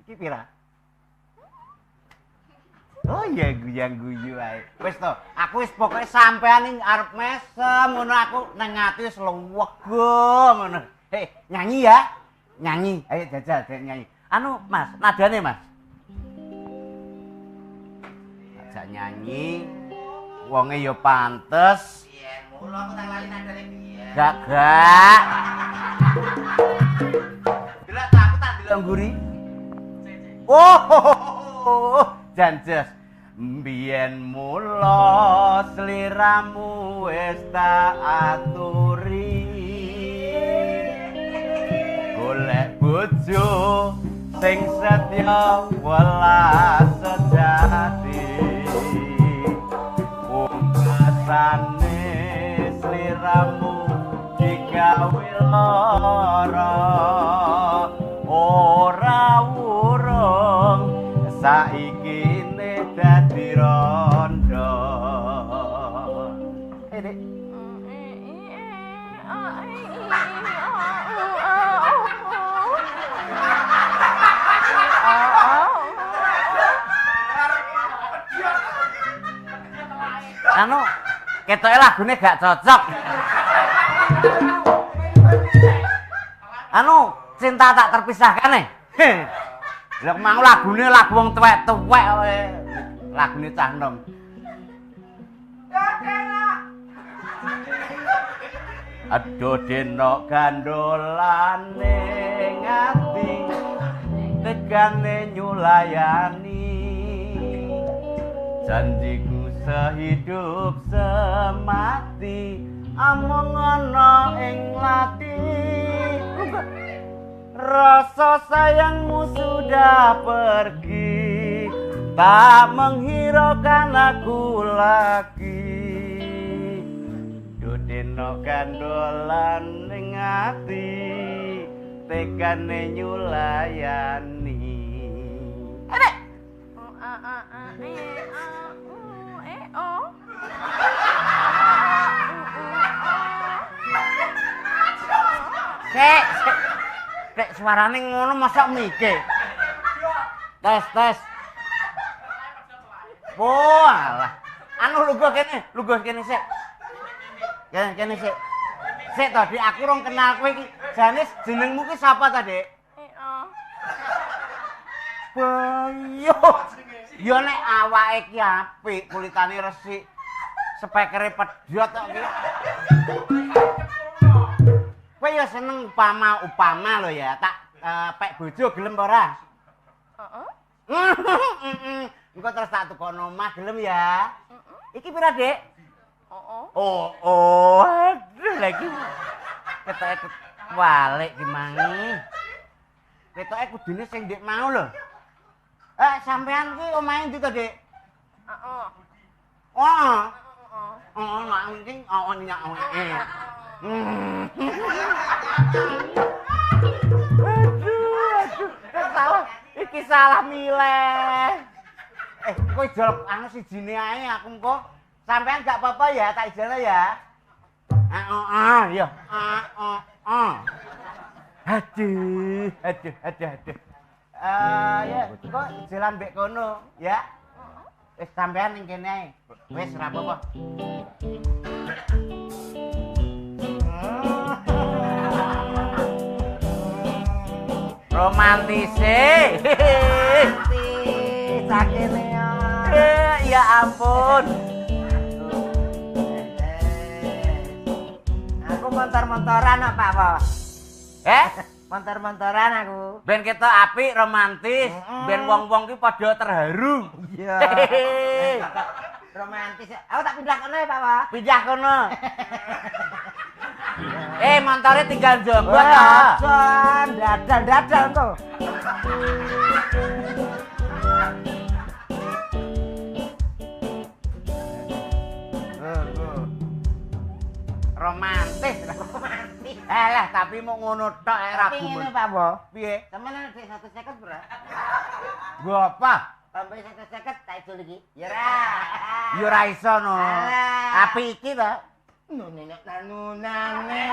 Iki pira? Oh iya guyang-guyu ae. Wis to, aku wis pokoke sampean ning arep mesem ngono aku nang ati wis lewego ngono. Hei, nyanyi ya. Nyanyi. Ayo jajal nyanyi. Anu, Mas, nadane, Mas. Ajak nyanyi. Wonge ya pantes. Biyen mulo aku tak lali nadane biyen. Gak. Delok aku tak delok ngguri. Oh, janjes. Mbiyen mula sliramu wis tak aturi. Golek bojo sing setya welas sejati. Pungkasane sliramu digawe lara. Ora urung saiki ne dadi rondo. Dik. Anu, ketoke lagune gak cocok. Anu, cinta tak terpisahkan nih. Lha mau lagune lagu wong tuwek-tuwek kowe. Lagune cah enom. Aduh denok gandolane ngati tegane nyulayani janjiku sehidup semati amung ana ing lati. Rasa sayangmu sudah pergi, tak menghiraukan aku lagi. Dodeno gandolan ning ati, tegane nyulayani. Adek. Dek suarane ngono masa mikir. Tes. Walah. Anu lugu kene sik. Kene sik. Sik to, Dik, aku rong kenal kowe iki. Jane jenengmu ki sapa ta, Dik? Bayo. Yo nek awake ki apik, kulitane resik. Spekere pedhot kok ki. Kowe ya seneng upama lho ya, tak pek bojo gelem ora? Heeh. Engko terus tak tukono omah gelem ya. Iki pira, Dik? Oh. Aduh lagi. Ketoke walik ki mangi. Ketoke kudune sing Dik mau lho. Sampean ki omahe ndi to, Dik? Heeh. Oh. Oh, mak mungkin nyak. Aduh. Salah. Iki salah milih. kowe ijol anu sijine ae aku engko. Sampean gak apa-apa ya, tak ijolnya ya. Ya. Aduh. Ya, kok jalan mbek kono, ya. Wis sampean ning kene ae. Wis ora apa-apa. Romantis. Sakene ya. Ya ampun. Aku montor-montoran apa, Bos? Montor-montoran aku. Ben ketok apik romantis, ben wong-wong ki padha terharu. Iya. Romantis. Aku tak pindah kono ya, Pak, Bos. Pindah kono. Montore tinggal jonggo to. Son, dadal tuh. Romantis. Alah, tapi mau ngono tok ra Tapi gumun. ngene, Pak, Bos. Piye? Sampeyan nek 150, Bro. Gua apa? Tambah 150 tak ijol iki. Ya ra. Yo ra iso no. Alah. Api iki to. Nenek nanunane.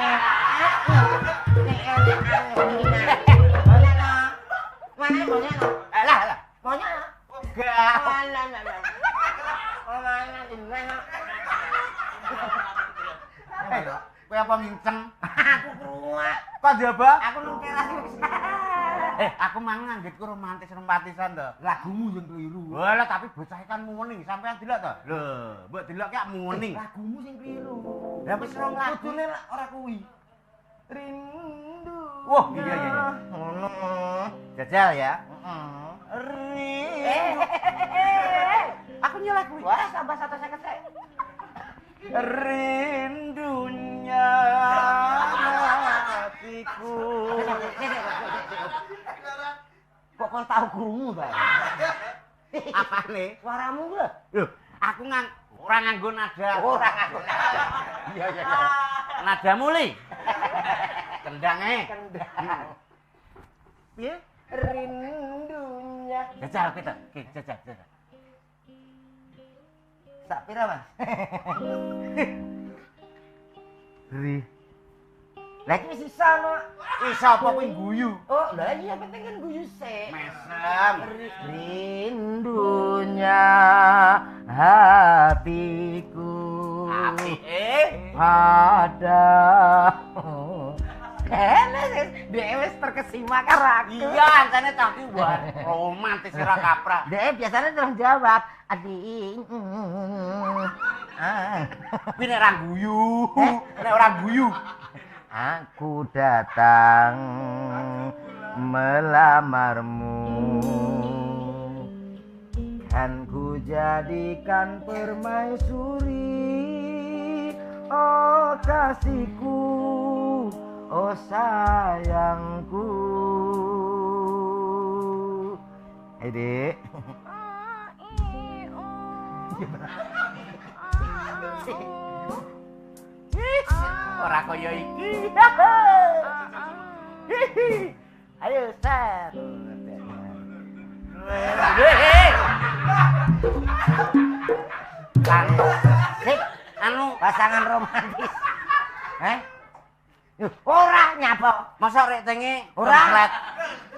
Mana maunya no? Alah. Maunya no? Gak. Kowe apa nginceng? Aku keruak. Kok njaba? Aku nang teras. Aku mang nganggitku romantis-romantisan to. Lagumu yang keliru. Walah, tapi bocah kan muni, sampean delok to. Lho, mbok delok ki muni. Lagumu sing keliru. Lah wis rong lagu. Kudune ora kuwi. Rindu. Wah, iya. Ngono. Jajal ya. Rindu. Aku nyelak kuwi. Wah, tambah 150 sek. Rindunya hatiku. Kok kau tahu krungu ta? Apane? Suaramu lho. Lho, aku ora nganggo nada. Ora nganggo. Iya. Nada muli. Kendange. Kendang. Piye? Rindunya. Jajal kita. Oke, jajal. Sak pira, Mas? Ri. Lah iki wis iso no. Iso apa kuwi guyu? Oh, lah iya penting kan guyu sik. Mesem. Rindunya hatiku pada dia wis terkesima karo aku. Iya, antene tapi wah romantis ora kaprah. Dia biasanya terus jawab, "Adik." Kuwi nek ora guyu. Nek ora guyu. Aku datang melamarmu, kan ku jadikan permaisuri. Oh kasihku, oh sayangku. Dek. Ora kaya iki. Ayo, Sar. Sip, pasangan romantis. Ora nyapa. Masa rek tenge Ora. komplet.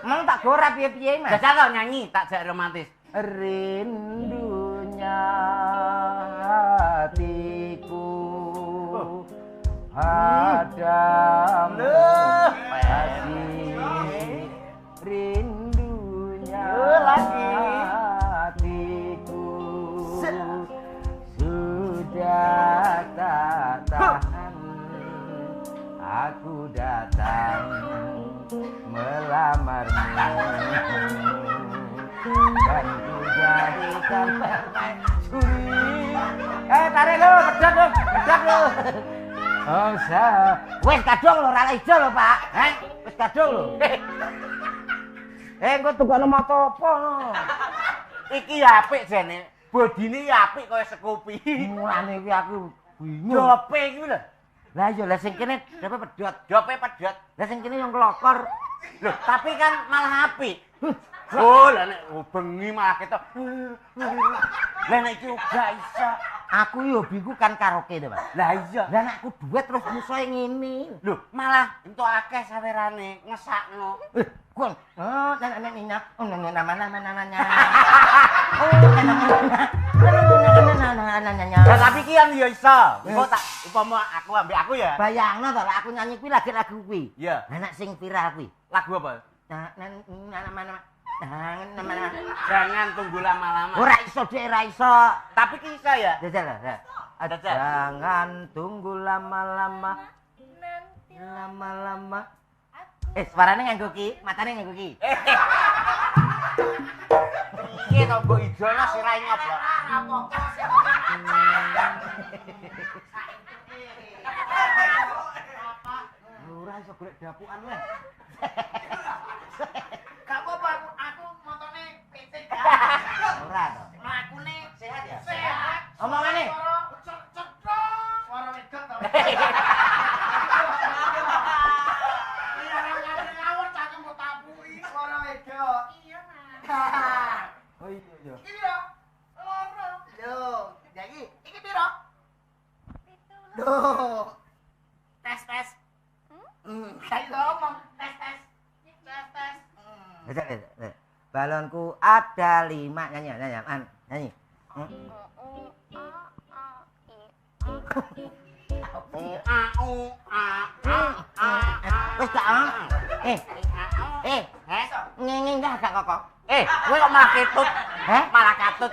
Emang tak gora piye-piye, Mas? Jajal to nyanyi tak jak romantis. Rindunya hatiku padamu kasih, rindunya hatiku sudah tak tahan, aku datang melamarmu, dan ku jadikan permaisuri. Tarik lo, pedot lo. Oh, wes kadung lo, rala ijo lo, Pak. Wes kadung lo. Engko tukokno moto apa no? Iki apik jane. Bodine apik kaya Scoopy. Mulane iki aku bingung. Jope iki lho. Lah iya lah sing kene dope pedhot. Dope pedhot. Lah sing kene yang kelokor. Loh, tapi kan malah apik. Oh, lah nek bengi malah ketok. Lah nek iki uga iso. Aku yo hobiku kan karaoke to, Mas. Lah iya. Lah nek aku duet terus musuhe ngene. Loh, malah entuk akeh sawerane ngesakno. Kon. Oh, nenek nina. Oh, nenek nama-namanya. Oh, nenek. Lah tapi ki kan yo iso. Engko tak upama aku ambek aku ya. Bayangno to aku nyanyi kuwi lagi lagu kuwi. Iya. Lah nek sing viral kuwi. Lagu apa? Nama-nama. Jangan tunggu lama-lama. Ora iso Dek, ora iso. Tapi ki iso ya. Jajal. Jangan tunggu lama-lama. Nanti Lama-lama. aku Suarane nganggo ki, matane nganggo ki. Iki to mbok ijono sirahe ngoblok. Ora iso golek dapukan weh. Gak apa-apa aku motone PC gak. Ora to. Mlakune Sehat ya? sehat. Omongane. Suara wedok to. Iya, Mas. Oh iya. Iki piro? Loro. Loh, jadi iki piro? itu Loh. Tes. Kayak ngomong tes. Balonku ada 5 nyanyi. Wis gak ah. Ngengeng dah gak kok. Kowe kok malah ketut? Malah katut.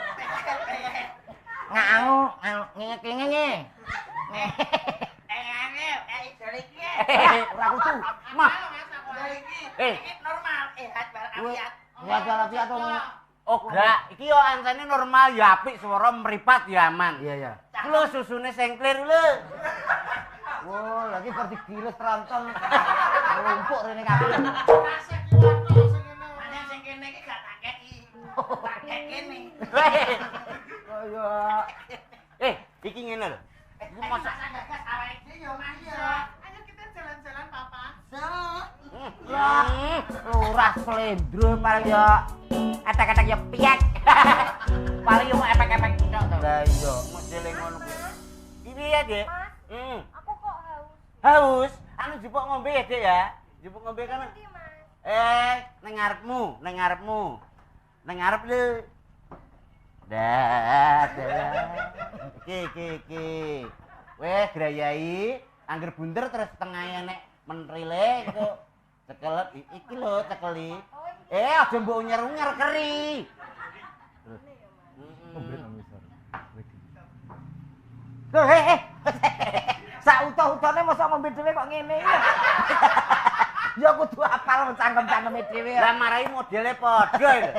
Ngau, ngenge. Ora kudu. Mah. Iki normal, Ya walafiat to. Oh gak, iki yo ansene normal ya apik swara mripat ya aman. Iya. Iki lho susune sing clear lho. Wah, lagi seperti giles tronton. Rumpuk rene kabeh. Sing kene iki gak tak keki. Tak kene. Kaya Iki ngene lho. Iki mosok Gagas awake dhewe yo Mas yo. Ayo kita jalan-jalan Papa. lurah slendro paling ya atak-atak ya piak. paling yo mau efek-efek tok to. Lah iya. Modele ngono kuwi. Iki ya, Dek. Mas, aku kok haus. Haus, anu jupuk ngombe ya, Dek ya. Jupuk ngombe kan. Nanti, Mas. Nang ngarepmu. Nang ngarep lho. Dah. Ki. Weh, grayai, angger bunder terus tengahnya nek menrile iku cekelet iki lho cekeli. Aja mbok unyer-unyer keri. Loh, sautuh-utane mosok ngombe dhewe kok ngene ya. Ya kudu apal cangkem-cangkeme dhewe. Lah marai modele padha lho.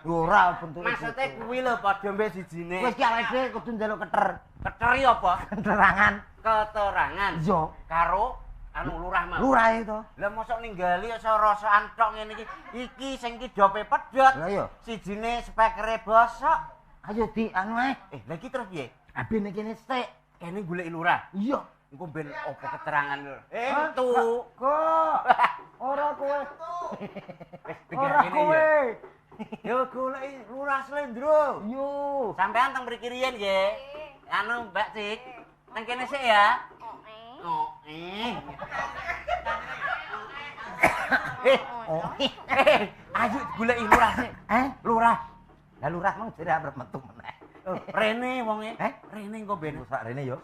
Ora bentuke. Maksude kuwi lho padha mbek sijine. Wis ki awake dhewe kudu njaluk keter. Keteri apa? Keterangan. Keterangan. Iya. Karo anu lurah mau. Lurah itu. Lah mosok ninggali rasa-rasaan tok ngene iki. Iki sing ki dope pedhot. Lah iya. Sijine spekere bosok. Ayo di anu ae. Lah iki terus piye? Abene kene stik. Kene golek lurah. Iya. Engko ben apa keterangan lho. Hah? Entu. Kok ora kowe. Wis Ora pikir kowe. Yo golek lurah slendro. Yo. Sampean teng mriki riyen nggih. Anu Mbak Cik. Teng kene sik ya. Oh. Ayo golek lurah sik. Lurah. Lah lurah mau jare arep metu meneh. Rene wonge. Rene engko ben. Sak rene yo.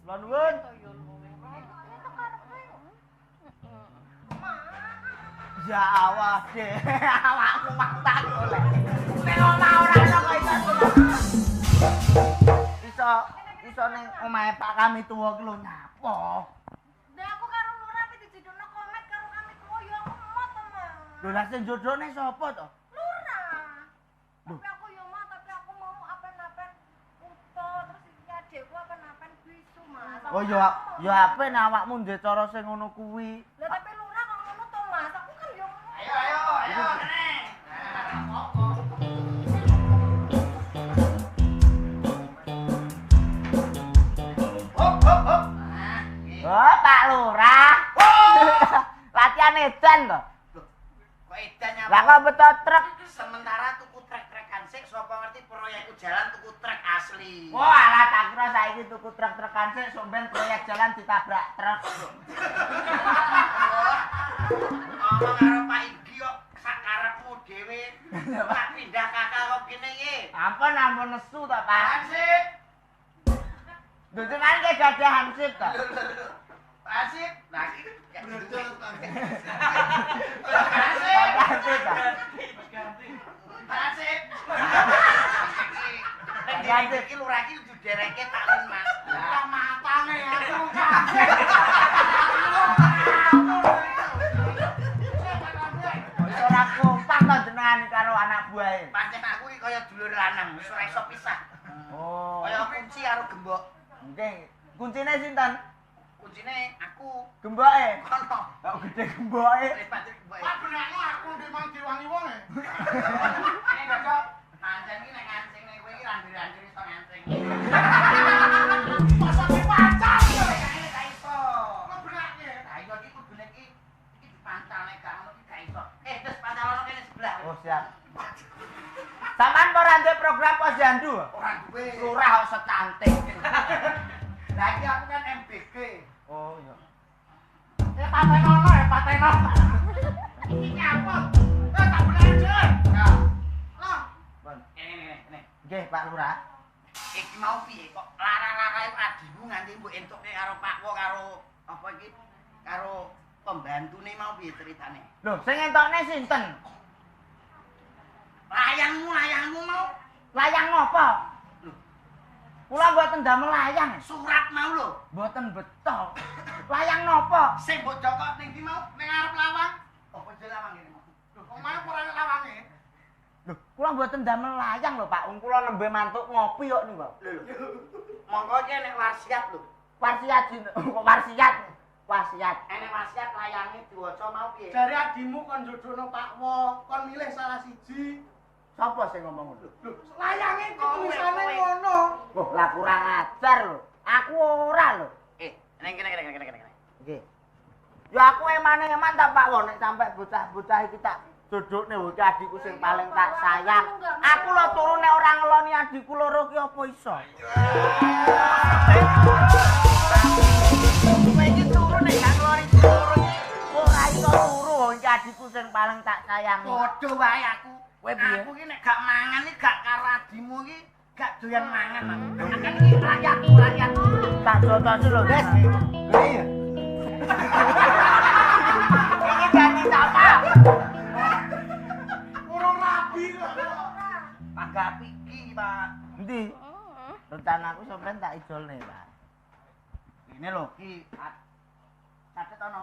Lan won. Ya awas deh. Awakmu mantan oleh. Nek ora ono kok iso ning omahe Pak Kami tuwa ki lho nyapa. Lah aku karo lurah iki dijodohno komet karo kami tuwa ya aku emot to, Mas. Lho lah sing jodohne sapa to? Lurah. Tapi aku yo mah tapi aku mau apen-apen uto terus iki adekku apen-apen bisu, Mas. Oh ya ape nek awakmu ndek cara sing ngono kuwi. Lah tapi lurah kok ngono to, Mas. Aku kan yo Ayo kene. kan edan to. Kok edan ya? Lah kok beto truk. Sementara tuku trek-trekan sik sapa ngerti proyekku jalan tuku trek asli. Wah, alah tak kira saiki tuku truk-trukan sik somben proyek jalan ditabrak truk. Ngomong karo Pak Igi kok sak karepmu dhewe. Tak pindah kakak kok kene iki. Ampun nesu to, Pak. Asik. Dudukan ke gadah hansip to. Asik. Lah iki Brodol to. Hansip to. Asik. Ganti. Iki lurah iki didereke taklin Mas. Lah matane aku Ora kompak to jenengan karo anak buahe. Pancen aku iki kaya dulur lanang, wis ora iso pisah. Oh. Kaya kunci karo gembok. Nggih, kuncine sinten? Kuncine aku. Gemboke. Kono. Kok gede gemboke. Pancen gembok. Pak benakno aku ndemang diwangi wong e. Ini kok pancen iki nek ngancing kowe iki randir-randir iso ngancing. Masa dipacar yo. Gak iso. Kok benake? Lah iya iki kudune iki dipancal nek gak ngono iki gak iso. Terus pancal ono kene sebelah. Oh, siap. Sampeyan ora ndek program posyandu? Ora duwe. Lurah kok secantik. Lah iki aku kan MBG. Oh, iya. Patenono. Iki nyapot. Tak benake. Ya. Lah, Bon, ini. Nggih, Pak Lurah. Iki mau piye kok lara-lara adimu nganti mbok entuke karo Pak Wo karo apa iki? Karo pembantune mau piye ceritane? Lho, sing entokne sinten? Layangmu mau Layang ngopo? Lho. Kula mboten damel layang. Surat mau lho. Mboten beto. Layang nopo? Sing mbok jokok ning ndi mau? Ning arep lawang. Apa jeneng lawang ngene mau? lho kok malah ora ana lawange. Lho, kula mboten damel layang lho, Pak. Wong kula nembe mantuk ngopi kok niku. Lho. Monggo iki nek wasiat lho. Wasiat kok wasiat. Wasiat. Enek wasiat layange diwaca mau piye? Jare adimu kon jodohno Pak Wo, kon milih salah siji. Sapa sing ngomong ngono? Lho, layange tulisane ngono. Wah, lah kurang ajar lho. Aku ora lho. Ning kene. Nggih. Ya aku eman-eman ta Pak Won nek sampe bocah-bocah iki tak dodokne iki adikku sing paling tak sayang. Aku lho turu nek ora ngeloni adikku loro ki apa iso? Kowe iki turu nek gak ngeloni turu iki ora iso turu iki adikku sing paling tak sayang. Padha wae aku. Kowe piye? Aku iki nek gak mangan iki gak karo adimu iki gak doyan mangan aku. Kan iki rakyatku. Tak jotos lho, Des. Iya. Iki janji sapa? Urung rabi kok. Agak iki, Pak. Endi? Rencanaku sampean tak ijolne, Pak. Ini lho, ki catet ono.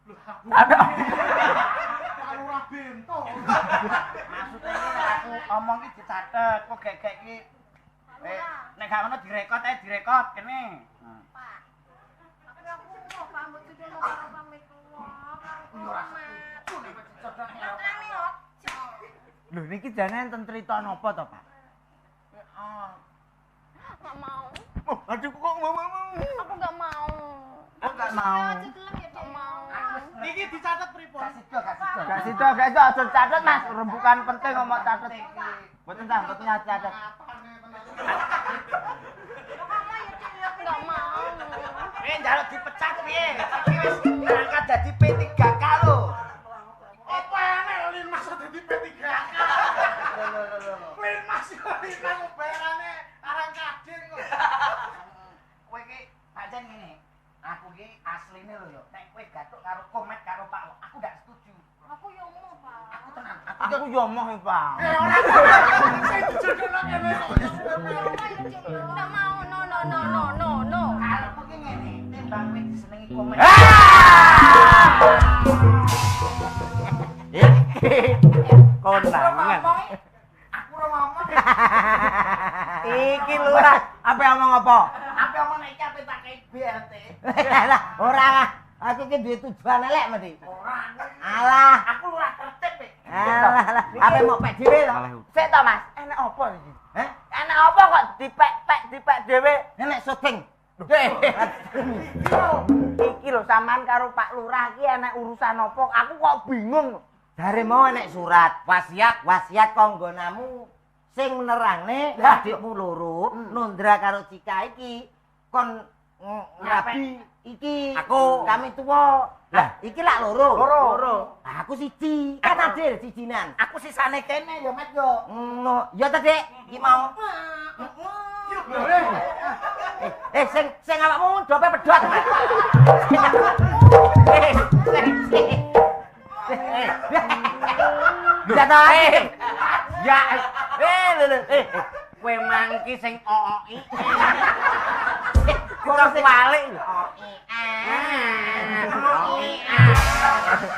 Lho, aku Aduh. karo ora bento. Maksudnya ini nek aku omong iki dicatet, kok gek iki nek gak ngono direkod direkod kene. Pak. Tapi aku mau pamit jodoh karo pamit tuwa. Yo ora setuju nek dicocok karo Makane ojo. Lho niki jane enten crita napa to, Pak? Enggak mau. Oh, aduh kok mau. Aku enggak mau. Aku gak mau. Aja gelem ya, Dek. Mau. Niki dicatet pripun? Gak sida, aja catet, Mas. Rembukan penting ngomong catet. Mboten ta, mboten catet. Kamu ya, Dek, ya enggak mau. njaluk dipecat piye? Iki wis ngangkat dadi P3K lho. Apa enek Linmas dadi P3K? Linmas yo Linmas bayarane arang kadin kok. Kowe iki pancen ngene. Aku iki asline lho yo. Nek kowe gathuk karo komet karo Pak Wo, aku gak setuju. Aku yo mau, Pak. Aku tenang. Aku yo moh, Pak. Ora sing dijodohno kene kok. Enggak mau. No. Karepku ki ngene, timbang kowe disenengi komet. Kondangan. Aku ora ngomong. Iki lurah, apa ngomong apa? Apa omong nek iki ape tak kei BLT. Lah, ora. Aku iki duwe tujuan elek mesti. Ora. Alah, Aku lurah tertib. alah. Apa mau pek dhewe to? Sik to, Mas. Enak apa iki? Enak apa kok dipek dhewe? Nek syuting. Iki lho sampean karo Pak Lurah iki enek urusan apa? Aku kok bingung. Jare mau enek surat wasiat kanggonamu sing nerangne adikmu loro Nondra karo Cika iki kon ngrabi iki Aku. kami tuwa. Lah iki lak loro. Lah aku siji. Kan adil sijinan. Aku sisane kene ya, Mat yo. Ngono. Ya ta, Dik. Iki mau. Sing awakmu dope pedhot, Mas. Ya ta. Ya kowe mangki sing ooki. Kok balik.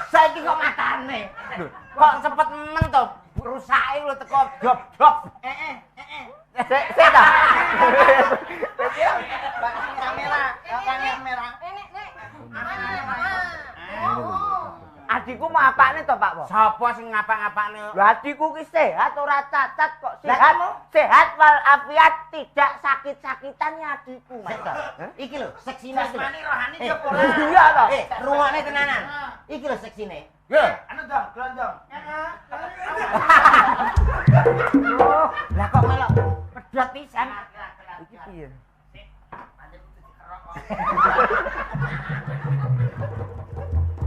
Saiki kok matane. Kok cepet men to rusake lho teko job-job. Sik ta. Kamera. Nek. Adikku mau apane to, Pak Wo? Sapa sing ngapak-ngapakne? Lho adikku ki sehat ora cacat kok sehat. Sehat wal afiat tidak sakit-sakitan ya adikku, Mas. Iki lho seksine iki. Jasmani rohani ki apa? Iya to. Rungokne tenanan. Iki lho seksine. Yo. Anu dong, gelondong. Lah kok melok pedhot pisan. Iki piye?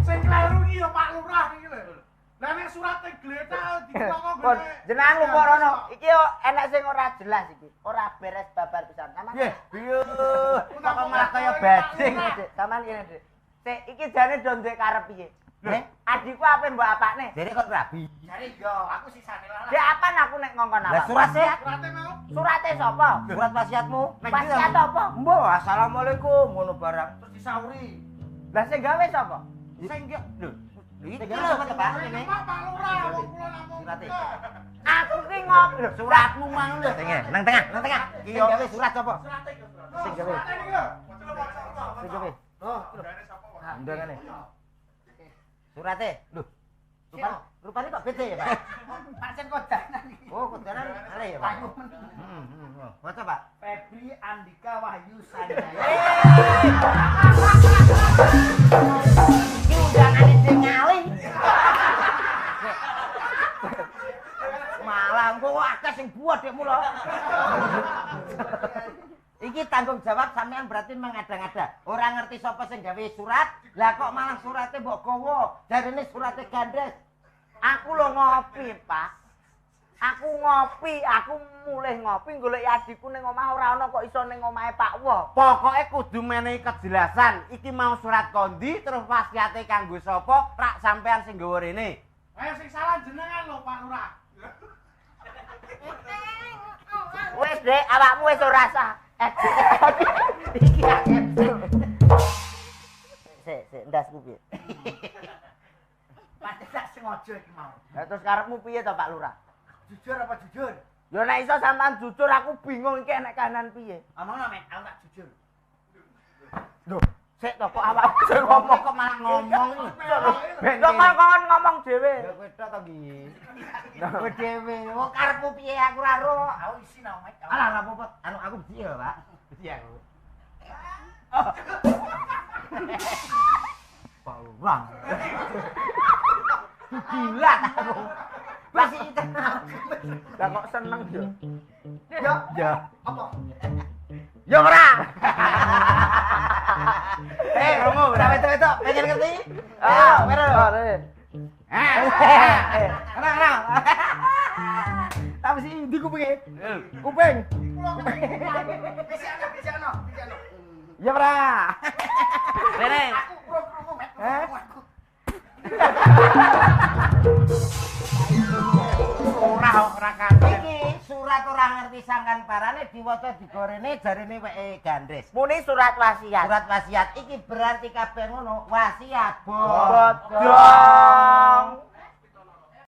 Sing kleru iki ya Pak Lurah iki lho. Lah nek surate gletak dikoko Kon jenengan lumpukrono. Iki yo enek sing ora jelas iki. Ora beres babar pisan. Sampeyan. Yo. Kok malah kaya bading. Sampeyan kene, Dik. Sik iki jane do ndek karep piye? Adikku ape mbok apakne? Dere kok rabi. Jare yo aku sisane lah. Dek apan aku nek ngongkon apa? Lah surat sih. Surate mau. Surate sapa? Surat wasiatmu. Wasiat apa? Mbok assalamualaikum ngono barang. Terus disauri. Lah sing gawe sapa? Sing lho. Iki lho Pak ini. Pak Lurah wong kula namung. Surate. Aku ki ngop lho. Suratmu mang lho. Nang tengah. Sing gawe surat sapa? Surate iki. Sing gawe. Surate iki lho. Sing gawe. Oh, gane sapa kok? Ndangane. Surate. Lho. Rupane kok beda ya, Pak? Pancen kodanan iki. Oh, kodanan ale ya, Pak. Maca, Pak. Febri Andika Wahyu Sanjaya. Iki undangane sing ngali. Malah engko akeh sing buat dekmu lho. Iki tanggung jawab sampean berarti mengada-ngada. Ora ngerti sapa sing gawe surat, lah kok malah surate mbok gawa. Jarene surate gandes. Aku lho ngopi, Pak. Aku mulih ngopi golek adikku ning omah ora ana kok iso ning omahe Pak Wo. Pokoke kudu menehi kejelasan. Iki mau surat kondi terus wasiate kanggo sapa? Rak sampean sing nggawa rene. Ayo sing salah jenengan lho Pak Lurah. Wis, Dek, awakmu wis ora sah. Iki Sik, ndasku piye? Pancen tak sengaja iki mau. Lah terus karepmu piye to, Pak Lurah? Jujur apa jujur? Yo nek iso sampean jujur aku bingung iki enek kahanan piye. Omongno Mek, aku tak jujur. Lho, sik to kok awakmu sing ngomong Kok malah ngomong. Kok kon ngomong dhewe. Ya kowe tok to nggih. Kowe dhewe, wong karepmu piye aku ora ro. Aku isin aku Mek. Alah ora apa-apa. Anu aku biji ya, Pak. Biji aku. Pak Lurah. Gila aku. Masih itu. Lah kok seneng yo. Yo, Ya. apa? Yo ora. Romo, wedok-wedok pengen ngerti? Ayo, Mero. Ana. Tapi sih ndi kupinge? Kuping. Bisa ana. Ya ora. Rene. Aku pro Mek. Aku. Ora kabeh. Iki surat ora ngerti sangkan parane diwaca digorene jarene weke gandres. Muni surat wasiat. Surat wasiat iki berarti kabeh ngono, wasiat Bodong.